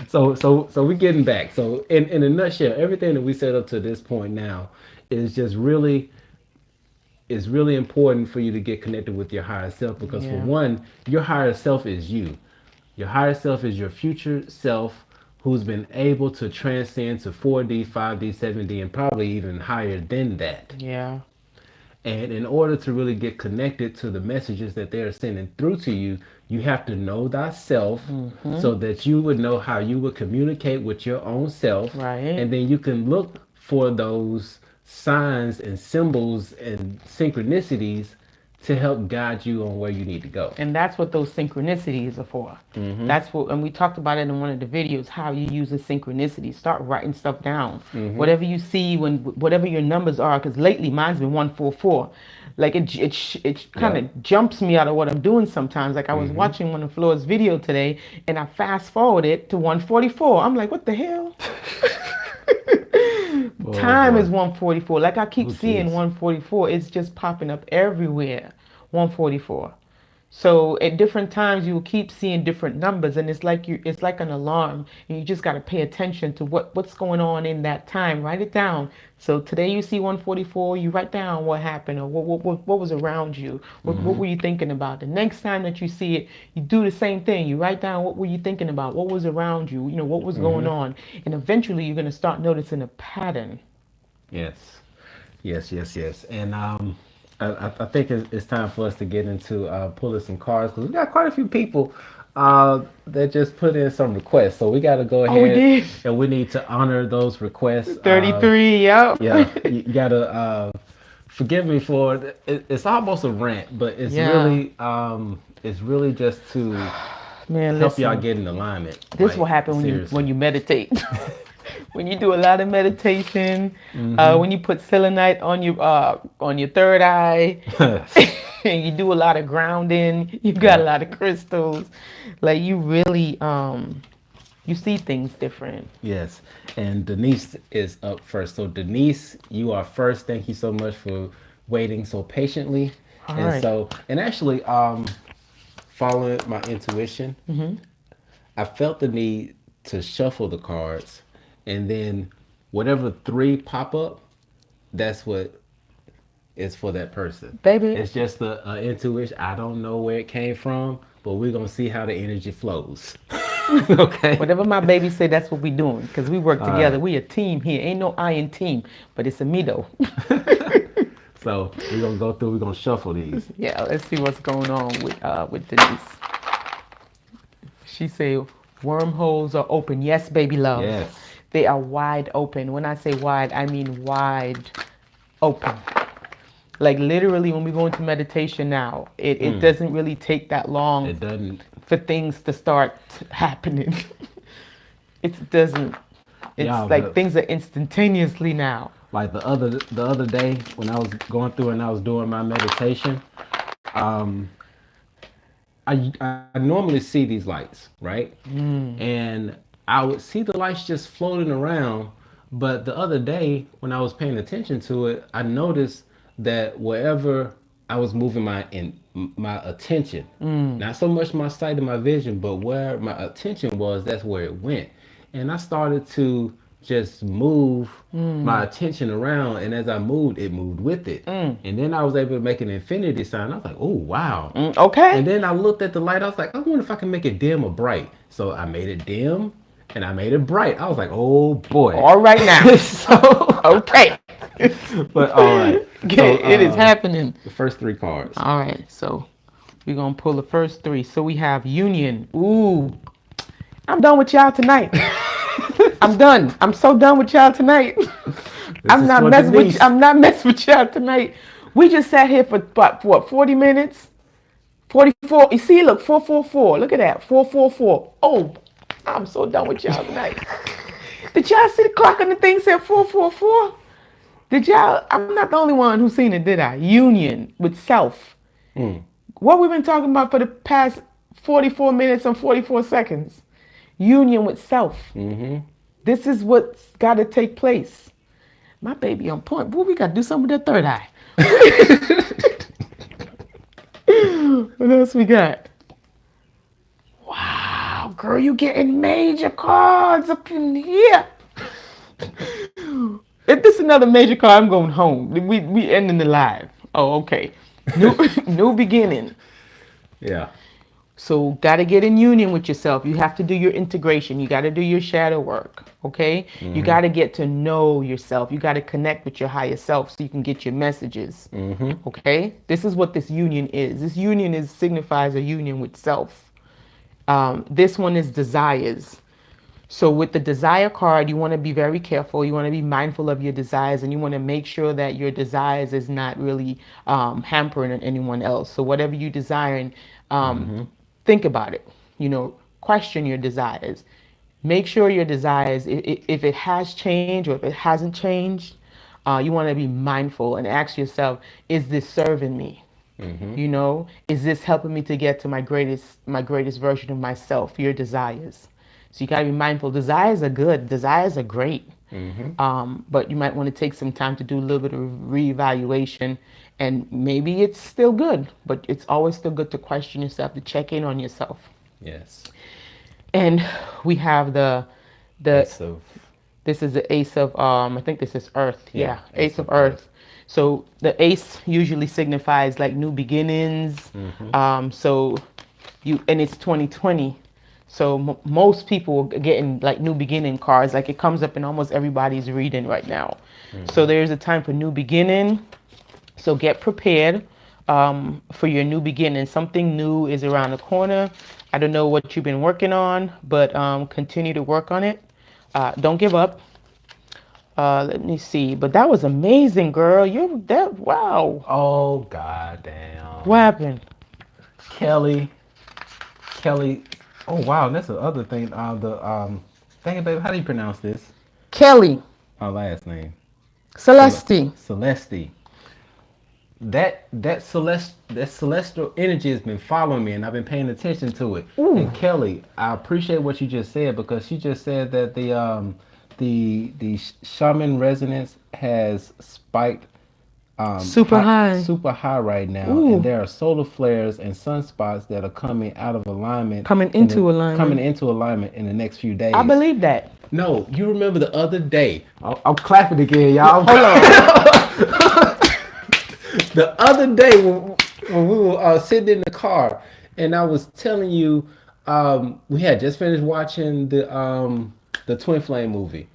So we're getting back. So in a nutshell, everything that we said up to this point now is just really it's really important for you to get connected with your higher self because for Yeah. one, your higher self is you. Your higher self is your future self who's been able to transcend to 4D, 5D, 7D, and probably even higher than that. Yeah. And in order to really get connected to the messages that they are sending through to you, you have to know thyself so that you would know how you would communicate with your own self. Right. And then you can look for those signs and symbols and synchronicities to help guide you on where you need to go. And that's what those synchronicities are for. That's what, and we talked about it in one of the videos, how you use the synchronicity. Start writing stuff down. Whatever you see, whatever your numbers are, because lately mine's been 144. Like it kind of jumps me out of what I'm doing sometimes. Like I was watching one of Flora's video today, and I fast forwarded to 144. I'm like, what the hell? Time boy. is 144. Like I keep seeing geez. 144. It's just popping up everywhere. 144. So at different times you will keep seeing different numbers, and it's like an alarm, and you just got to pay attention to what's going on in that time. Write it down. So today you see 144, you write down what happened or what was around you. What were you thinking about? The next time that you see it, you do the same thing. You write down what were you thinking about, what was around you, what was going on, and eventually you're going to start noticing a pattern. Yes. Yes. And I think it's time for us to get into pulling some cards because we got quite a few people that just put in some requests. So we got to go Oh, we ahead did. and we need to honor those requests. 33, yep. Yeah, you got to forgive me for it. It's almost a rant, but it's really just to Man, help y'all listen. get in alignment. This will Like, happen seriously. when you meditate. When you do a lot of meditation, when you put selenite on your third eye, and you do a lot of grounding, you got a lot of crystals, like you really you see things different. Yes, and Denise is up first. So Denise, you are first. Thank you so much for waiting so patiently. All And right. so, and actually, following my intuition, I felt the need to shuffle the cards, and then whatever three pop up, that's what is for that person. Baby. It's just the intuition. I don't know where it came from, but we're gonna see how the energy flows. Okay. Whatever my baby say, that's what we doing, because we work together. right. We a team here. Ain't no I in team, but it's a me though. So we're gonna go through. We're gonna shuffle these. Yeah, let's see what's going on with Denise. She say wormholes are open. Yes, baby love. Yes. They are wide open. When I say wide, I mean wide open. Like literally when we go into meditation now, it doesn't really take that long It doesn't. for things to start happening. It doesn't. It's Yeah, like but- things are instantaneously now. Like the other day when I was going through and I was doing my meditation, I normally see these lights, right? And I would see the lights just floating around. But the other day when I was paying attention to it, I noticed that wherever I was moving my attention, not so much my sight and my vision, but where my attention was, that's where it went. And I started to just move my attention around, and as I moved, it moved with it. And then I was able to make an infinity sign. I was like, oh wow. Okay. And then I looked at the light. I was like, I wonder if I can make it dim or bright. So I made it dim, and I made it bright. I was like, oh boy. All right now. So, Okay. but all right. So It is happening. the first three cards. All right. So we're going to pull the first three. So we have Union. Ooh. I'm done with y'all tonight. I'm done. I'm so done with y'all tonight. I'm not messing with y'all tonight. We just sat here for what 40 minutes? 44. You see, look, 444. Look at that. 444. Oh, I'm so done with y'all tonight. Did y'all see the clock on the thing said 444? Did y'all? I'm not the only one who's seen it, did I? Union with self. What we've been talking about for the past 44 minutes and 44 seconds. Union with self. This is what's got to take place. My baby on point. Boy, we got to do something with that third eye. What else we got? Wow, girl, you getting major cards up in here. If this is another major card, I'm going home. We ending the live. Oh, okay. New beginning. Yeah. So got to get in union with yourself. You have to do your integration. You got to do your shadow work. Okay. You got to get to know yourself. You got to connect with your higher self so you can get your messages. Okay. This is what this union is. This union signifies a union with self. This one is desires. So with the desire card, you want to be very careful. You want to be mindful of your desires, and you want to make sure that your desires is not really hampering anyone else. So whatever you desire, think about it. Question your desires. Make sure your desires, if it has changed or if it hasn't changed, you want to be mindful and ask yourself, is this serving me? Is this helping me to get to my greatest version of myself? Your desires. So you gotta be mindful. Desires are good. Desires are great. But you might want to take some time to do a little bit of reevaluation, and maybe it's still good, but it's always still good to question yourself, to check in on yourself. Yes. And we have the Ace of... This is the Ace of I think this is Earth. Yeah, Ace of Earth. So the ace usually signifies like new beginnings. So and it's 2020. So most people are getting like new beginning cards. Like it comes up in almost everybody's reading right now. So there's a time for new beginning. So get prepared for your new beginning. Something new is around the corner. I don't know what you've been working on, but continue to work on it. Don't give up. Let me see. But that was amazing, girl. Wow. Oh, goddamn. What happened? Kelly. Oh, wow. That's the other thing. Dang it, baby. How do you pronounce this? Kelly. Our last name. Celeste. That celestial energy has been following me, and I've been paying attention to it. Ooh. And Kelly, I appreciate what you just said, because she just said that the shaman resonance has spiked super high right now. Ooh. And there are solar flares and sunspots that are coming out of alignment, coming into alignment in the next few days. I believe that. No, you remember the other day? I'm clapping again, y'all. Hold on. The other day when we were sitting in the car, and I was telling you, we had just finished watching the Twin Flame movie,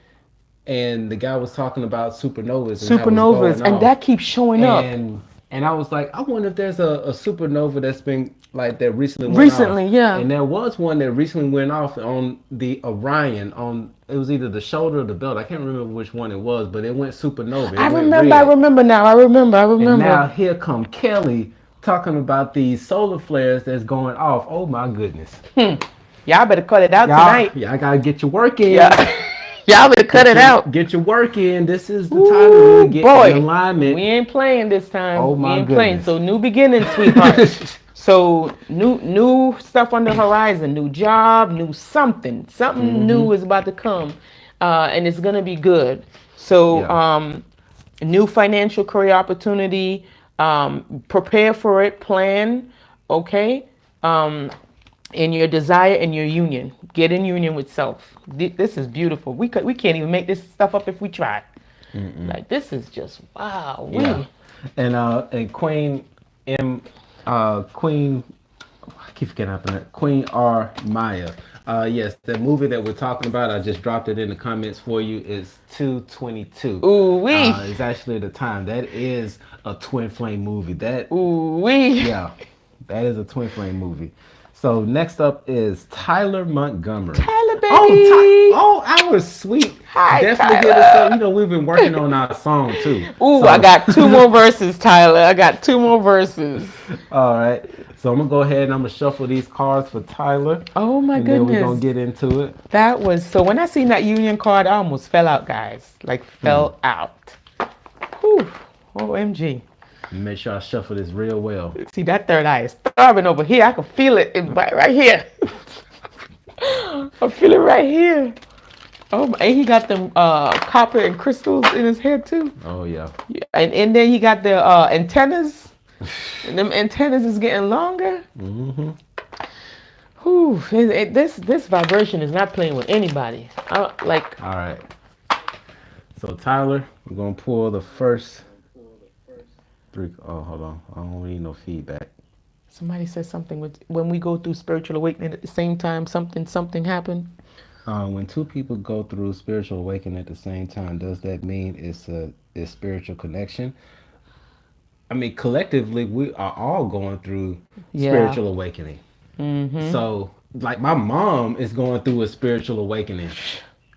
and the guy was talking about supernovas and that keeps showing up. And I was like, I wonder if there's a supernova that's been like that recently off. Yeah. And there was one that recently went off on the Orion. It was either the shoulder or the belt. I can't remember which one it was, but it went supernova. I remember now. And now here come Kelly talking about these solar flares that's going off. Oh my goodness. Y'all better cut it out tonight. Y'all gotta get your work in. Yeah. Y'all better cut it out. Get your work in. This is the time to really get in alignment. We ain't playing this time. Oh my goodness. Playing. So new beginnings, sweetheart. So new stuff on the horizon. New job, new something. Something new is about to come, and it's gonna be good. So new financial career opportunity. Prepare for it. Plan. Okay. In your desire and your union. Get in union with self. This is beautiful. We can't even make this stuff up if we try. Like this is just wow. Yeah. And Queen I keep forgetting how to pronounce Queen R. Maya. Yes, the movie that we're talking about, I just dropped it in the comments for you. It's 222. Ooh wee. It's actually the time. That is a twin flame movie. That Ooh wee. Yeah, that is a twin flame movie. So next up is Tyler Montgomery. Tyler Oh, baby. oh, our sweet. Hi Definitely get us up. Tyler. You know, we've been working on our song too. Ooh, I So, got two more verses, Tyler. I got two more verses. all right. So I'm gonna go ahead and I'm gonna shuffle these cards for Tyler, Oh my and then we're goodness. gonna get into it. That was so when I seen that union card, I almost fell out, guys. Like fell out. Whew. OMG. Make sure I shuffle this real well. See that third eye is starving over here. I can feel it right here. I feel it right here. Oh, and he got them copper and crystals in his head too. Oh yeah. Yeah, and then he got the antennas. And them antennas is getting longer. Mm-hmm. Whew, this vibration is not playing with anybody. Like, All right. So Tyler, we're gonna pull the first three. Oh, hold on. I don't need no feedback. somebody said something with when we go through spiritual awakening at the same time, something happened. When two people go through spiritual awakening at the same time, does that mean it's spiritual connection? I mean, collectively, we are all going through Yeah. spiritual awakening. Mm-hmm. So, like, my mom is going through a spiritual awakening.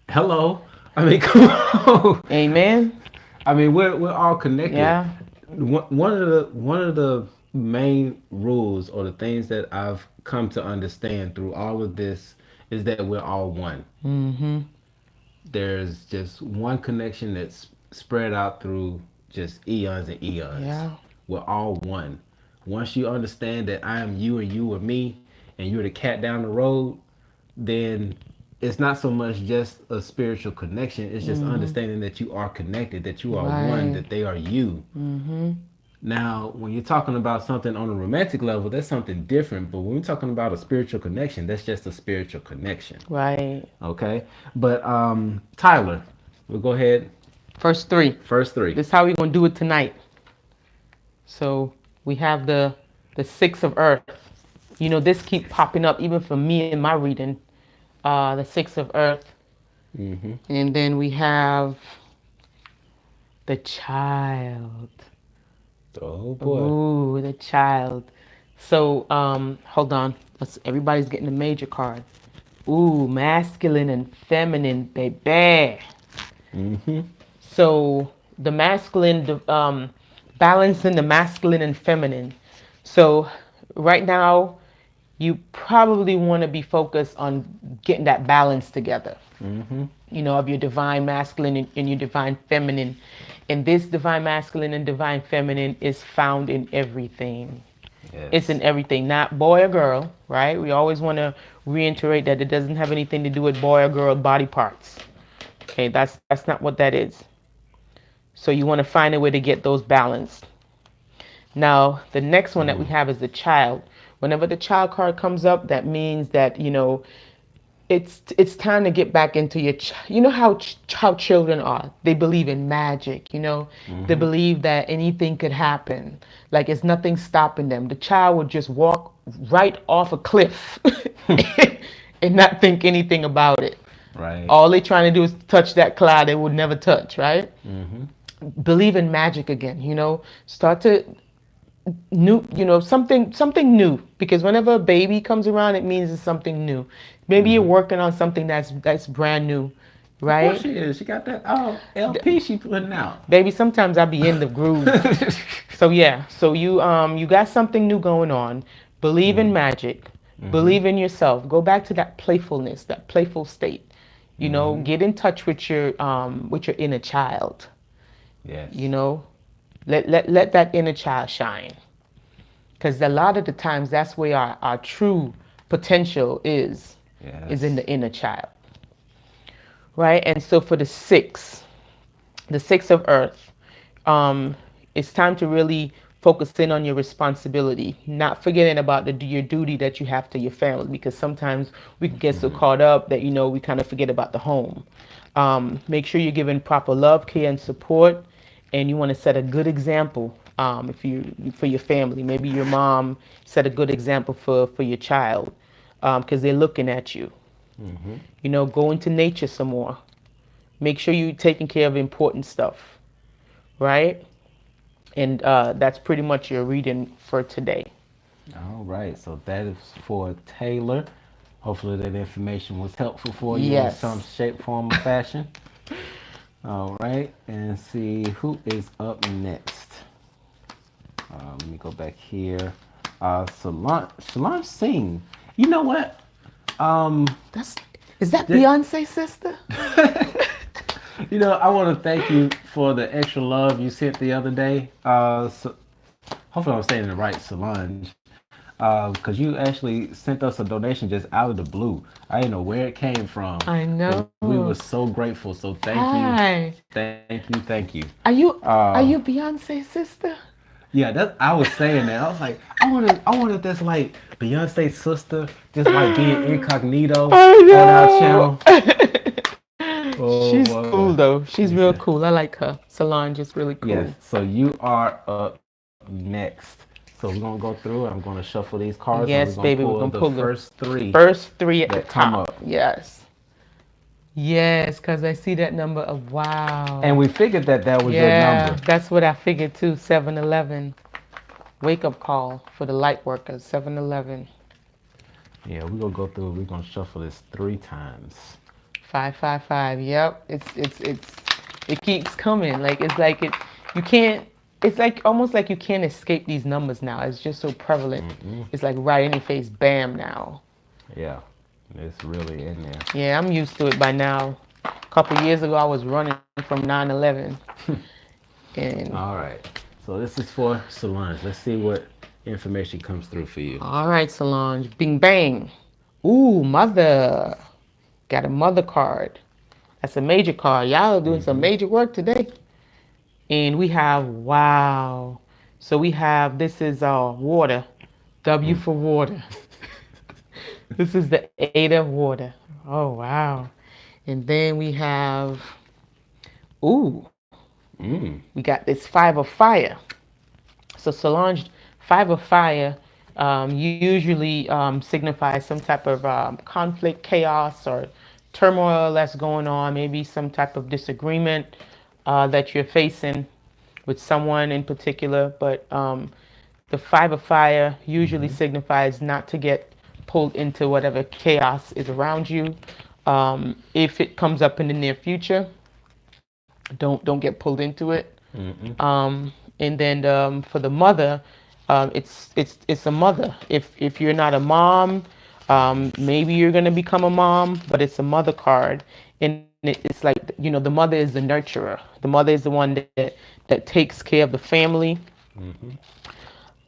Hello. I mean, come on. Amen. I mean, we're all connected. Yeah. One of the main rules or the things that I've come to understand through all of this is that we're all one. Mm-hmm. There's just one connection that's spread out through just eons and eons. Yeah. We're all one. Once you understand that I am you and you are me and you're the cat down the road, then it's not so much just a spiritual connection. It's just understanding that you are connected, that you are one, Right. that they are you. Mm-hmm. Now, when you're talking about something on a romantic level, that's something different. But when we're talking about a spiritual connection, that's just a spiritual connection. Right. Okay? But Tyler, we'll go ahead. First three. First three. This is how we're gonna do it tonight. So we have the six of earth. You know, this keep popping up even for me in my reading. The six of earth. Mm-hmm. And then we have the child. Oh boy. Ooh, the child. So, hold on. Everybody's getting a major card. Ooh, masculine and feminine, baby. Mm-hmm. So the masculine, balancing the masculine and feminine. So right now, you probably want to be focused on getting that balance together. Mm-hmm. You know, of your divine masculine and your divine feminine. And this divine masculine and divine feminine is found in everything. Yes. It's in everything, not boy or girl, right? We always want to reiterate that it doesn't have anything to do with boy or girl body parts. Okay, that's not what that is. So you want to find a way to get those balanced. Now, the next one that we have is the child. Whenever the child card comes up, that means that, you know, it's time to get back into your you know how children are. They believe in magic, you know. They believe that anything could happen, like it's nothing stopping them. The child would just walk right off a cliff and not think anything about it. Right. All they trying to do is touch that cloud they would never touch, right? Mm-hmm. Believe in magic again, you know. Start to new, you know, something new, because whenever a baby comes around, it means it's something new. Maybe you're working on something that's brand new, Of right? course she is. She got that LP she putting out. Baby, sometimes I be in the groove. So yeah, so you got something new going on. Believe in magic. Believe in yourself. Go back to that playfulness, that playful state. You know, get in touch with your inner child. Yes. You know, let that inner child shine. Because a lot of the times that's where our true potential is in the inner child. Right? And so for the six of earth, it's time to really focus in on your responsibility, not forgetting about your duty that you have to your family, because sometimes we can get so caught up that, you know, we kind of forget about the home. Make sure you're giving proper love, care, and support, and you want to set a good example if you for your family. Maybe your mom set a good example for your child, because they're looking at you. Mm-hmm. Go into nature some more. Make sure you're taking care of important stuff, right? And that's pretty much your reading for today. All right. So that is for Taylor. Hopefully that information was helpful for you in some Yes. shape, form, or fashion. All right. And see who is up next. Let me go back here. Solange Singh. You know what? Um, That's is that th- Beyonce sister? I want to thank you for the extra love you sent the other day. Hopefully, I'm saying it right, Solange. Because you actually sent us a donation just out of the blue. I didn't know where it came from, I but know. we were so grateful. So Hi. thank you. Are you are Uh, you Beyonce's sister? yeah, that I was saying that. I was like, I wonder if that's like Beyonce's sister, just like being incognito I on our know. channel. Oh She's boy. cool though. He She's real said, cool. I like her. Solange is really yes. cool. So you are up next. So we're gonna go through. I'm gonna shuffle these cards, and we're gonna Yes, baby. pull We're the gonna pull the first three first three at the that come top. up. Yes. Yes, because I see that number of And wow. we figured that that was your Yeah, number. that's what I figured too. 7-Eleven. Wake up call for the light workers. 7-Eleven. Yeah, we're gonna go through. We're gonna shuffle this 3 times. 555. Yep. It keeps coming. Like it you can't it's like almost like you can't escape these numbers now. It's just so prevalent. Mm-mm. It's like right in your face, bam now. Yeah, it's really in there. Yeah, I'm used to it by now. A couple years ago I was running from 9/11 and All right. So this is for Solange. Let's see what information comes through for you. all right, Solange. Bing bang. Ooh, mother. Got a mother card. That's a major card. Y'all are doing some Mm-hmm. major work today. And we have wow. So we have this is water. W Mm. for water. This is the eight of water. Oh wow. And then we have ooh, Mm. we got this 5 of fire. So Solange, 5 of fire usually signifies some type of conflict, chaos, or turmoil that's going on. Maybe some type of disagreement that you're facing with someone in particular. But the 5 of fire usually Mm-hmm. signifies not to get pulled into whatever chaos is around you. If it comes up in the near future, don't get pulled into it. Mm-mm. And then for the mother, it's a mother. If you're not a mom, maybe you're gonna become a mom, but it's a mother card, and it's like the mother is the nurturer. The mother is the one that takes care of the family. Mm-hmm.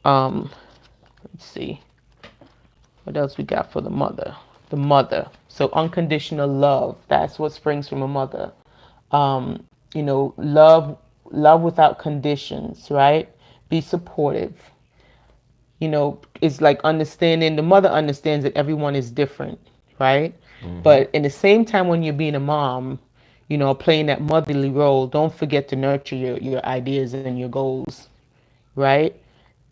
Um, let's see what else we got for the mother. The mother. So unconditional love. That's what springs from a mother. Love without conditions, right? Be supportive. It's like understanding the mother understands that everyone is different, right? Mm-hmm. But in the same time, when you're being a mom, playing that motherly role, don't forget to nurture your ideas and your goals, right?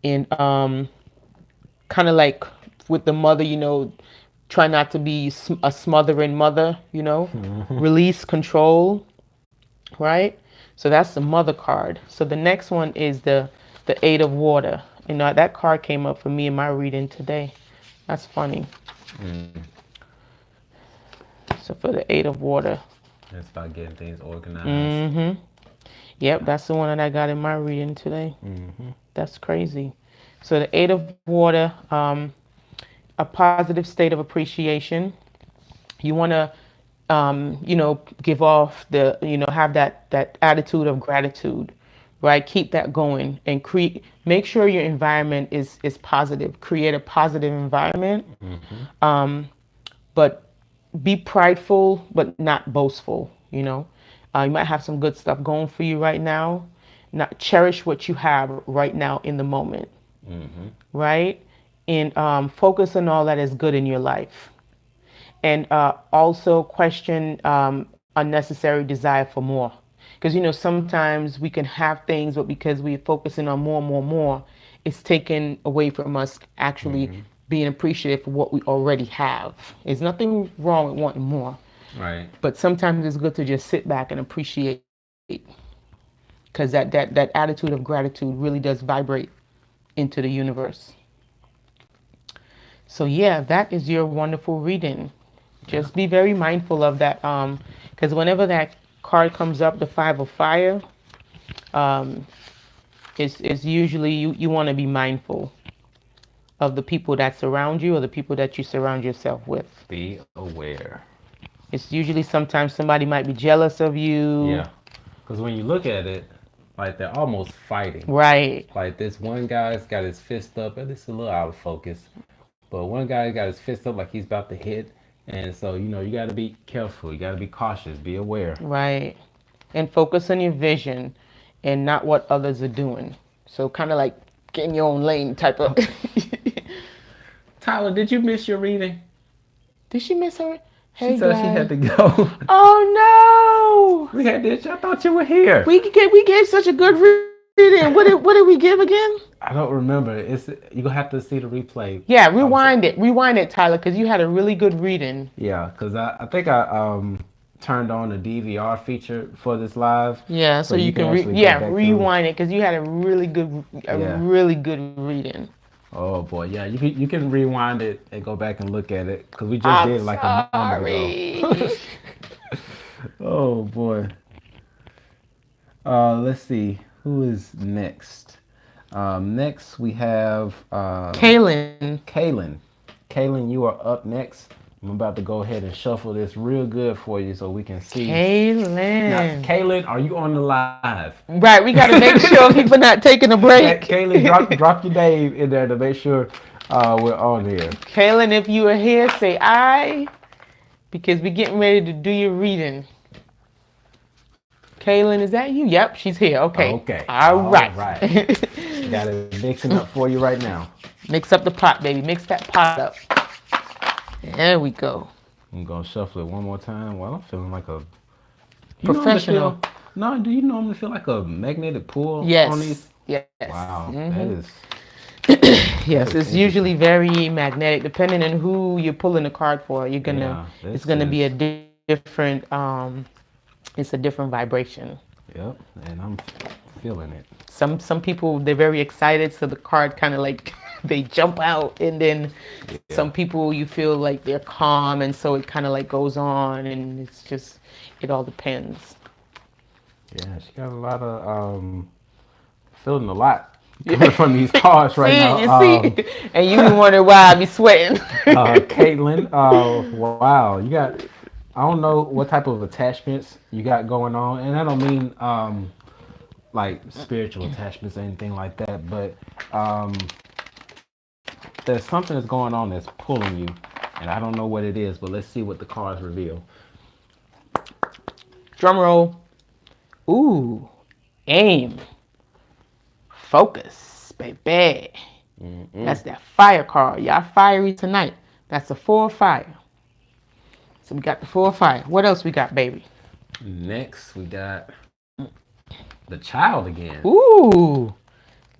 And kind of like with the mother, try not to be a smothering mother, Mm-hmm. release control, right? So that's the mother card. So the next one is the 8 of water. That card came up for me in my reading today. That's funny. Mm. So for the 8 of water. It's about getting things organized. Mm-hmm. Yep, that's the one that I got in my reading today. Mm-hmm. That's crazy. So the 8 of water, a positive state of appreciation. You want to give off have that attitude of gratitude, right? Keep that going and make sure your environment is positive. Create a positive environment, Mm-hmm. but be prideful but not boastful. You might have some good stuff going for you right now. Not cherish what you have right now in the moment, Mm-hmm. right? And focus on all that is good in your life, and also question unnecessary desire for more. Because, sometimes we can have things, but because we're focusing on more and more and more, it's taken away from us actually Mm-hmm. being appreciative for what we already have. There's nothing wrong with wanting more, Right. but sometimes it's good to just sit back and appreciate, because that attitude of gratitude really does vibrate into the universe. So yeah, that is your wonderful reading. Yeah. Just be very mindful of that, because whenever that card comes up, the Five of Fire, um, it's usually you want to be mindful of the people that surround you or the people that you surround yourself with. Be aware. It's usually sometimes somebody might be jealous of you. Yeah. Because when you look at it, like they're almost fighting. Right. Like this one guy's got his fist up, and it's a little out of focus. But one guy got his fist up like he's about to hit. And so, you got to be careful. You got to be cautious. Be aware. Right. And focus on your vision and not what others are doing. So kind of like get in your own lane type of. Tyler, did you miss your reading? Did she miss her? She Hey, said she had guys. to go. Oh no! We had this. I thought you were here. We gave such a good reading. What did we give again? I don't remember. You're gonna have to see the replay. Yeah, rewind it, Tyler, because you had a really good reading. Yeah, because I think I turned on the DVR feature for this live. Yeah, so you can actually go back through. rewind it because you had a really good Yeah. reading. Oh boy, yeah, you can rewind it and go back and look at it because we just did it like a moment ago. Oh boy. Let's see who is next. Next we have Kaylin. Kaylin, you are up next. I'm about to go ahead and shuffle this real good for you so we can see. Now, Kaylin. Kaylin, are you on the live? Right, we got to make sure people not taking a break. Kaylin, drop your name in there to make sure we're on here. Kaylin, if you are here, say I, because we're getting ready to do your reading. Kaylin, is that you? Yep, she's here. Okay. Okay. All right. Got it mixing up for you right now. Mix up the pot, baby. Mix that pot up. There we go. I'm going to shuffle it one more time. Well, I'm feeling like a... Professional. Do you normally feel like a magnetic pull Yes. on these? Yes. Wow. Mhm. That is... Yes, it's usually very magnetic. Depending on who you're pulling the card for, it's gonna be a different. It's a different vibration. Yep, and I'm feeling it. Some people, they're very excited, so the card kind of like they jump out, and then some people you feel like they're calm, and so it kind of like goes on, and it all depends. Yeah, she got a lot of feeling a lot coming from these cards right now. See, and you be wondering why I be sweating. Caitlin, wow, you got. I don't know what type of attachments you got going on, and I don't mean like spiritual attachments or anything like that, but there's something that's going on that's pulling you, and I don't know what it is, but let's see what the cards reveal. Drum roll. Ooh, aim. Focus, baby. That's that fire card. Y'all fiery tonight. That's a 4 of fire. So we got the 4 of fire. What else we got, baby? Next, we got the child again. Ooh,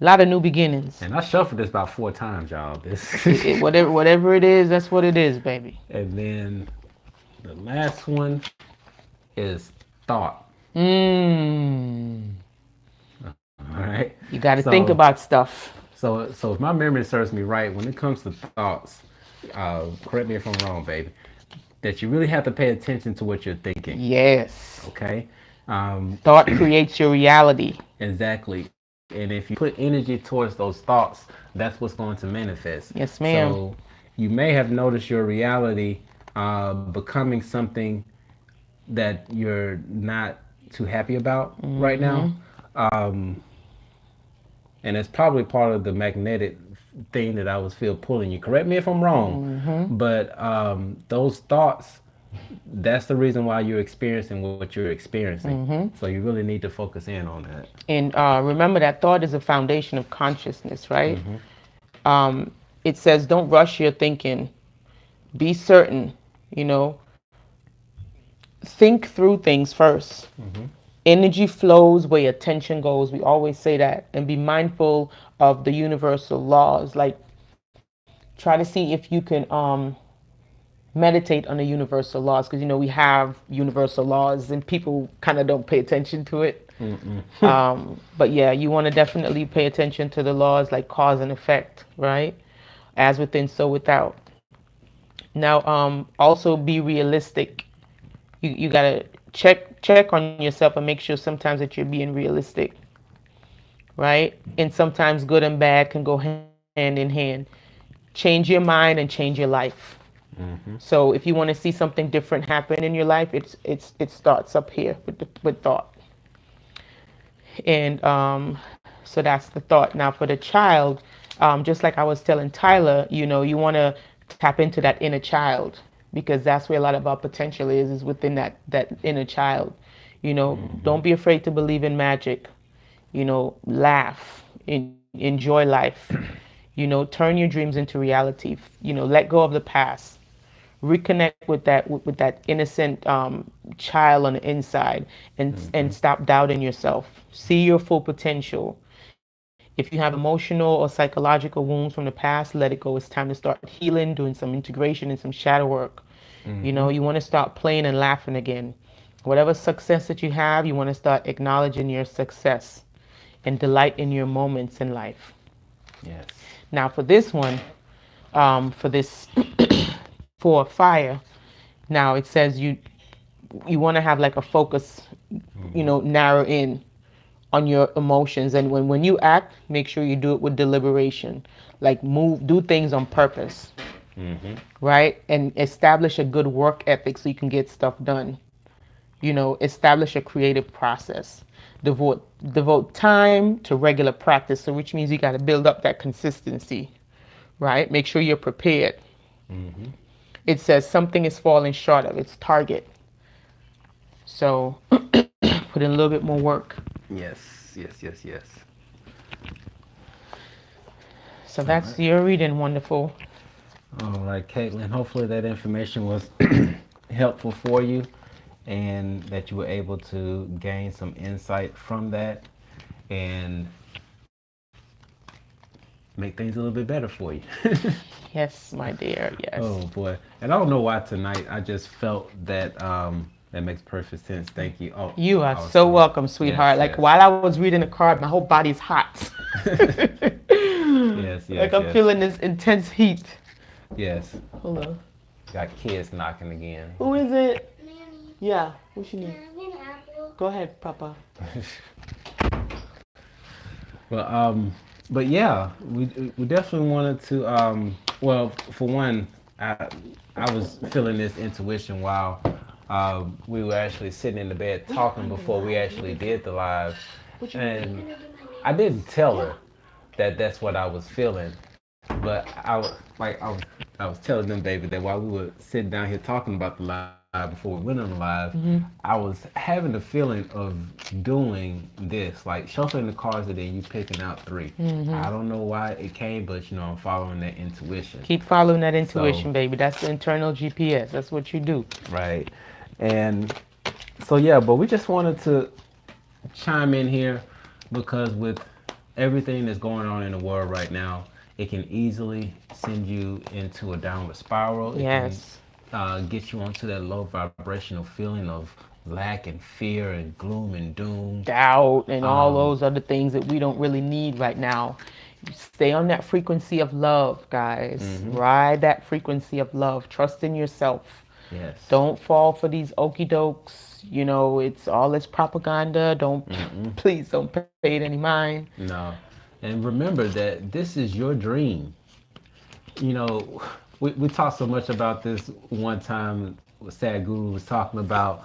a lot of new beginnings. And I shuffled this about 4 times, y'all. Whatever it is, that's what it is, baby. And then the last one is thought. All right. You got to think about stuff. So if my memory serves me right, when it comes to thoughts, correct me if I'm wrong, baby, that you really have to pay attention to what you're thinking. Yes. Okay. Thought creates your reality. Exactly. And if you put energy towards those thoughts, that's what's going to manifest. Yes, ma'am. So you may have noticed your reality becoming something that you're not too happy about right now. And it's probably part of the magnetic thing that I was feel pulling you. Correct me if I'm wrong, but those thoughts, that's the reason why you're experiencing what you're experiencing. So you really need to focus in on that. And remember that thought is a foundation of consciousness, right? It says don't rush your thinking. Be certain, think through things first. Energy flows where attention goes. We always say that. And be mindful of the universal laws. Like, try to see if you can meditate on the universal laws, because we have universal laws and people kind of don't pay attention to it. But yeah, you want to definitely pay attention to the laws like cause and effect, right? As within, so without. Now, also be realistic. You gotta check on yourself and make sure sometimes that you're being realistic, right? And sometimes good and bad can go hand in hand. Change your mind and change your life. So if you want to see something different happen in your life, it starts up here with thought. And so that's the thought. Now for the child, just like I was telling Tyler, you want to tap into that inner child, because that's where a lot of our potential is within that inner child. Don't be afraid to believe in magic. Laugh, enjoy life. Turn your dreams into reality. Let go of the past. Reconnect with that innocent child on the inside, and stop doubting yourself. See your full potential. If you have emotional or psychological wounds from the past, let it go. It's time to start healing, doing some integration and some shadow work. You want to start playing and laughing again. Whatever success that you have, you want to start acknowledging your success and delight in your moments in life. Yes. Now for this one, for this for fire, now it says you want to have like a focus, narrow in on your emotions. And when you act, make sure you do it with deliberation. Like do things on purpose, right? And establish a good work ethic so you can get stuff done. Establish a creative process. Devote time to regular practice, so which means you got to build up that consistency, right? Make sure you're prepared. It says something is falling short of its target. So put in a little bit more work. Yes. Yes. Yes. Yes. So that's your reading, wonderful. All right, Caitlin. Hopefully that information was helpful for you, and that you were able to gain some insight from that, and make things a little bit better for you. Yes, my dear. Yes. Oh boy, and I don't know why tonight I just felt that that makes perfect sense. Thank you. Oh, You are so welcome, sweetheart. Yes, Like yes. while I was reading the card, my whole body's hot. Yes, yes, Like I'm yes. feeling this intense heat. Yes, Hold on. got kids knocking again. Who is it? Nanny, Yeah. What you can need? I have an apple? Go ahead, Papa. Well, but yeah, we definitely wanted to. Well, for one, I was feeling this intuition while we were actually sitting in the bed talking before we actually did the live, and I didn't tell her that that's what I was feeling, but I was telling them, David, that while we were sitting down here talking about the live before we went on the live, I was having the feeling of doing this, like shuffling the cards and then you picking out 3. I don't know why it came, but I'm following that intuition. Keep following that intuition, So- baby. That's the internal GPS. That's what you do. Right. And so yeah, but we just wanted to chime in here because with everything that's going on in the world right now, it can easily send you into a downward spiral. Yes. It can get you onto that low vibrational feeling of lack and fear and gloom and doom. Doubt and all those other things that we don't really need right now. Stay on that frequency of love, guys. Ride that frequency of love. Trust in yourself. Yes. Don't fall for these okey dokes. It's all this propaganda. Please don't pay it any mind. No. And remember that this is your dream. We talked so much about this one time. Sad Guru was talking about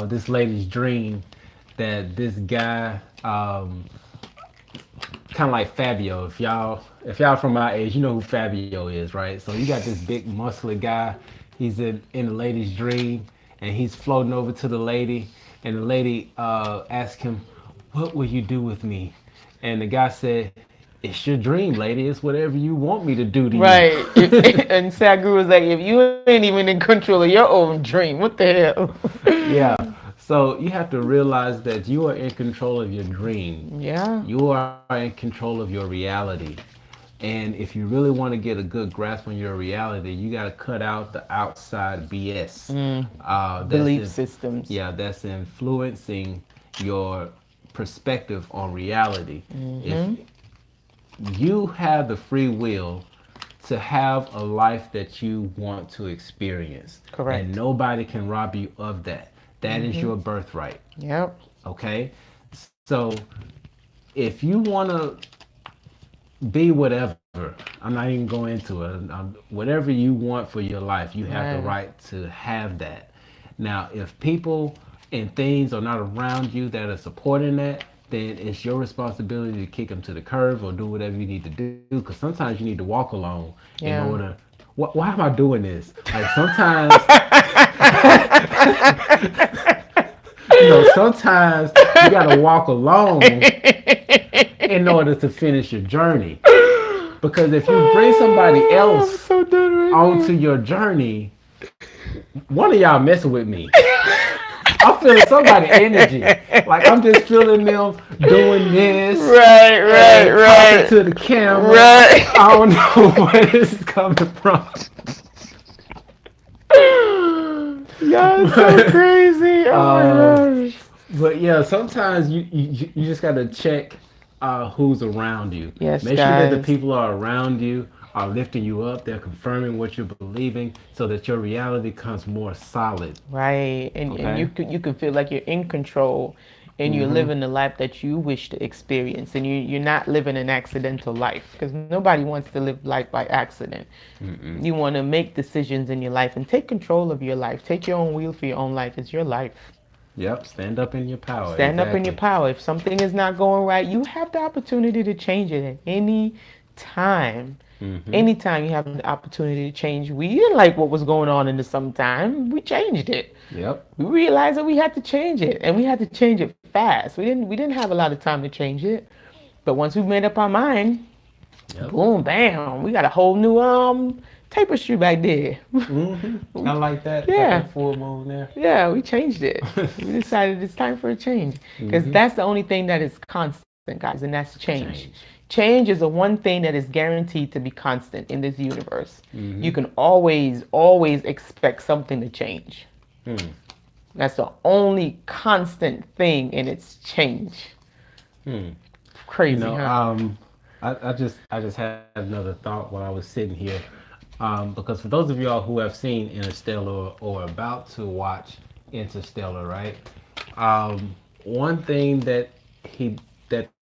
this lady's dream that this guy, kind of like Fabio. If y'all from my age, you know who Fabio is, right? So you got this big muscular guy. He's in the lady's dream, and he's floating over to the lady, and the lady asks him, "What will you do with me?" And the guy said, "It's your dream, lady. It's whatever you want me to do to you." Right. And Sadhguru was like, if you ain't even in control of your own dream, what the hell? Yeah. So you have to realize that you are in control of your dream. Yeah. You are in control of your reality. And if you really want to get a good grasp on your reality, you got to cut out the outside BS. Belief systems. Yeah, that's influencing your perspective on reality. If you have the free will to have a life that you want to experience, and Correct. nobody can rob you of that. That is your birthright. Yep. Okay? So if you want to be whatever, I'm not even going into it. Whatever you want for your life, you have the Right. right to have that. Now, if people and things are not around you that are supporting that, then it's your responsibility to kick them to the curb or do whatever you need to do. Because sometimes you need to walk alone in Yeah. order. Why am I doing this? Like sometimes, sometimes you got to walk alone in order to finish your journey. Because if you bring somebody I'm else so done right onto now. your journey, one of y'all messing with me. I'm feeling somebody energy. Like I'm just feeling them doing this Right, right, and talking right. to the camera. Right. I don't know where this is coming from. Y'all so crazy. Oh my gosh. But yeah, sometimes you just gotta check who's around you. Yes, Make sure that the guys. people are around you are lifting you up. They're confirming what you're believing, so that your reality becomes more solid. Right. And Okay. you can feel like you're in control and you're living the life that you wish to experience and you're not living an accidental life because nobody wants to live life by accident. You want to make decisions in your life and take control of your life. Take your own wheel for your own life. It's your life. Yep. Stand up in your power. Stand up in your Exactly. power. If something is not going right, you have the opportunity to change it at any time. Anytime you have the opportunity to change. We didn't like what was going on in the summertime. We changed it. Yep. We realized that we had to change it, and we had to change it fast. We didn't have a lot of time to change it, but once we made up our mind, Yep. boom, bam, we got a whole new tapestry back there. I like that. Got Yeah. that full moon there. Yeah, we changed it. We decided it's time for a change because that's the only thing that is constant, guys, and that's change. Change. Change is the one thing that is guaranteed to be constant in this universe. You can always, always expect something to change. That's the only constant thing, and it's change. Crazy, huh? I just had another thought while I was sitting here, because for those of y'all who have seen Interstellar or about to watch Interstellar, right? One thing that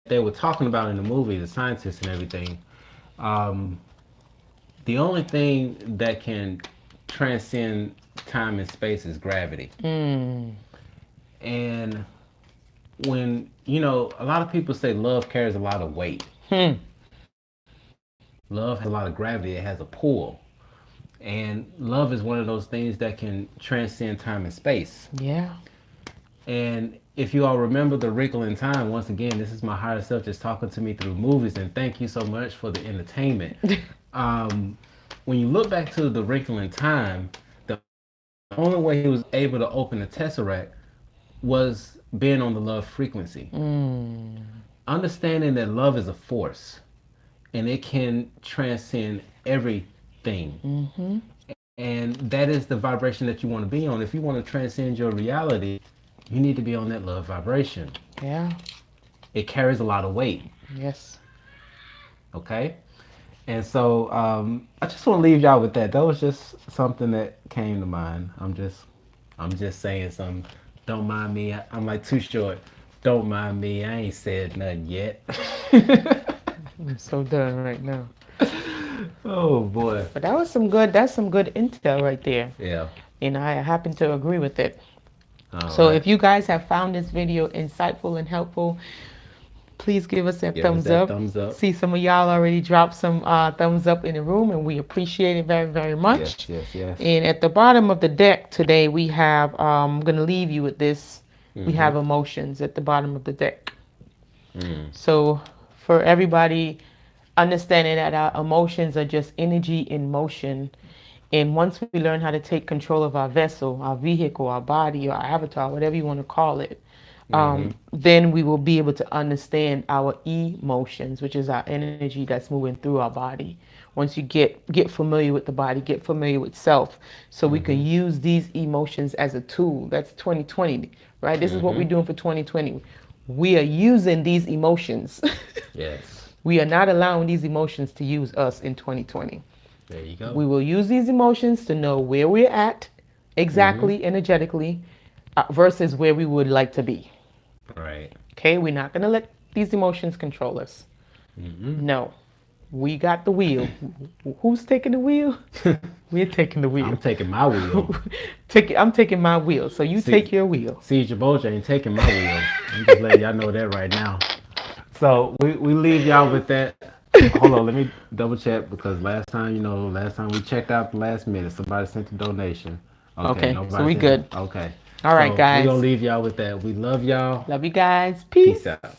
they were talking about in the movie, the scientists and everything, um, the only thing that can transcend time and space is gravity. And when a lot of people say love carries a lot of weight. Love has a lot of gravity. It has a pull. And love is one of those things that can transcend time and space. Yeah. And if you all remember The Wrinkle in Time, once again, this is my higher self just talking to me through movies, and thank you so much for the entertainment. When you look back to The Wrinkle in Time, the only way he was able to open the Tesseract was being on the love frequency. Understanding that love is a force and it can transcend everything. And that is the vibration that you want to be on. If you want to transcend your reality, you need to be on that love vibration. Yeah. It carries a lot of weight. Yes. Okay? And so I just want to leave y'all with that. That was just something that came to mind. I'm just saying something. Don't mind me. I'm like too short. Don't mind me. I ain't said nothing yet. I'm so done right now. Oh boy. But that's some good intel right there. Yeah. And I happen to agree with it. All So right. if you guys have found this video insightful and helpful, please give us that Give us thumbs that up. thumbs up. See, some of y'all already dropped some thumbs up in the room, and we appreciate it very, very much. Yes. And at the bottom of the deck today, we have, I'm going to leave you with this. We have emotions at the bottom of the deck. So for everybody, understanding that our emotions are just energy in motion, And once we learn how to take control of our vessel, our vehicle, our body, our avatar, whatever you want to call it, then we will be able to understand our emotions, which is our energy that's moving through our body. Once you get familiar with the body, get familiar with self, so we can use these emotions as a tool. That's 2020, right? This is what we're doing for 2020. We are using these emotions. Yes. We are not allowing these emotions to use us in 2020. There you go. We will use these emotions to know where we're at exactly, energetically, versus where we would like to be. Right. Okay, we're not going to let these emotions control us. No, we got the wheel. Who's taking the wheel? We're taking the wheel. I'm taking my wheel. I'm taking my wheel, so you take your wheel. See, Jaboja ain't taking my wheel. I'm just letting y'all know that right now. So we leave y'all with that. Hold on, let me double check because last time we checked out the last minute. Somebody sent a donation. Okay, nobody so we sent good. Okay. All right, So guys. we're gonna leave y'all with that. We love y'all. Love you guys. Peace out.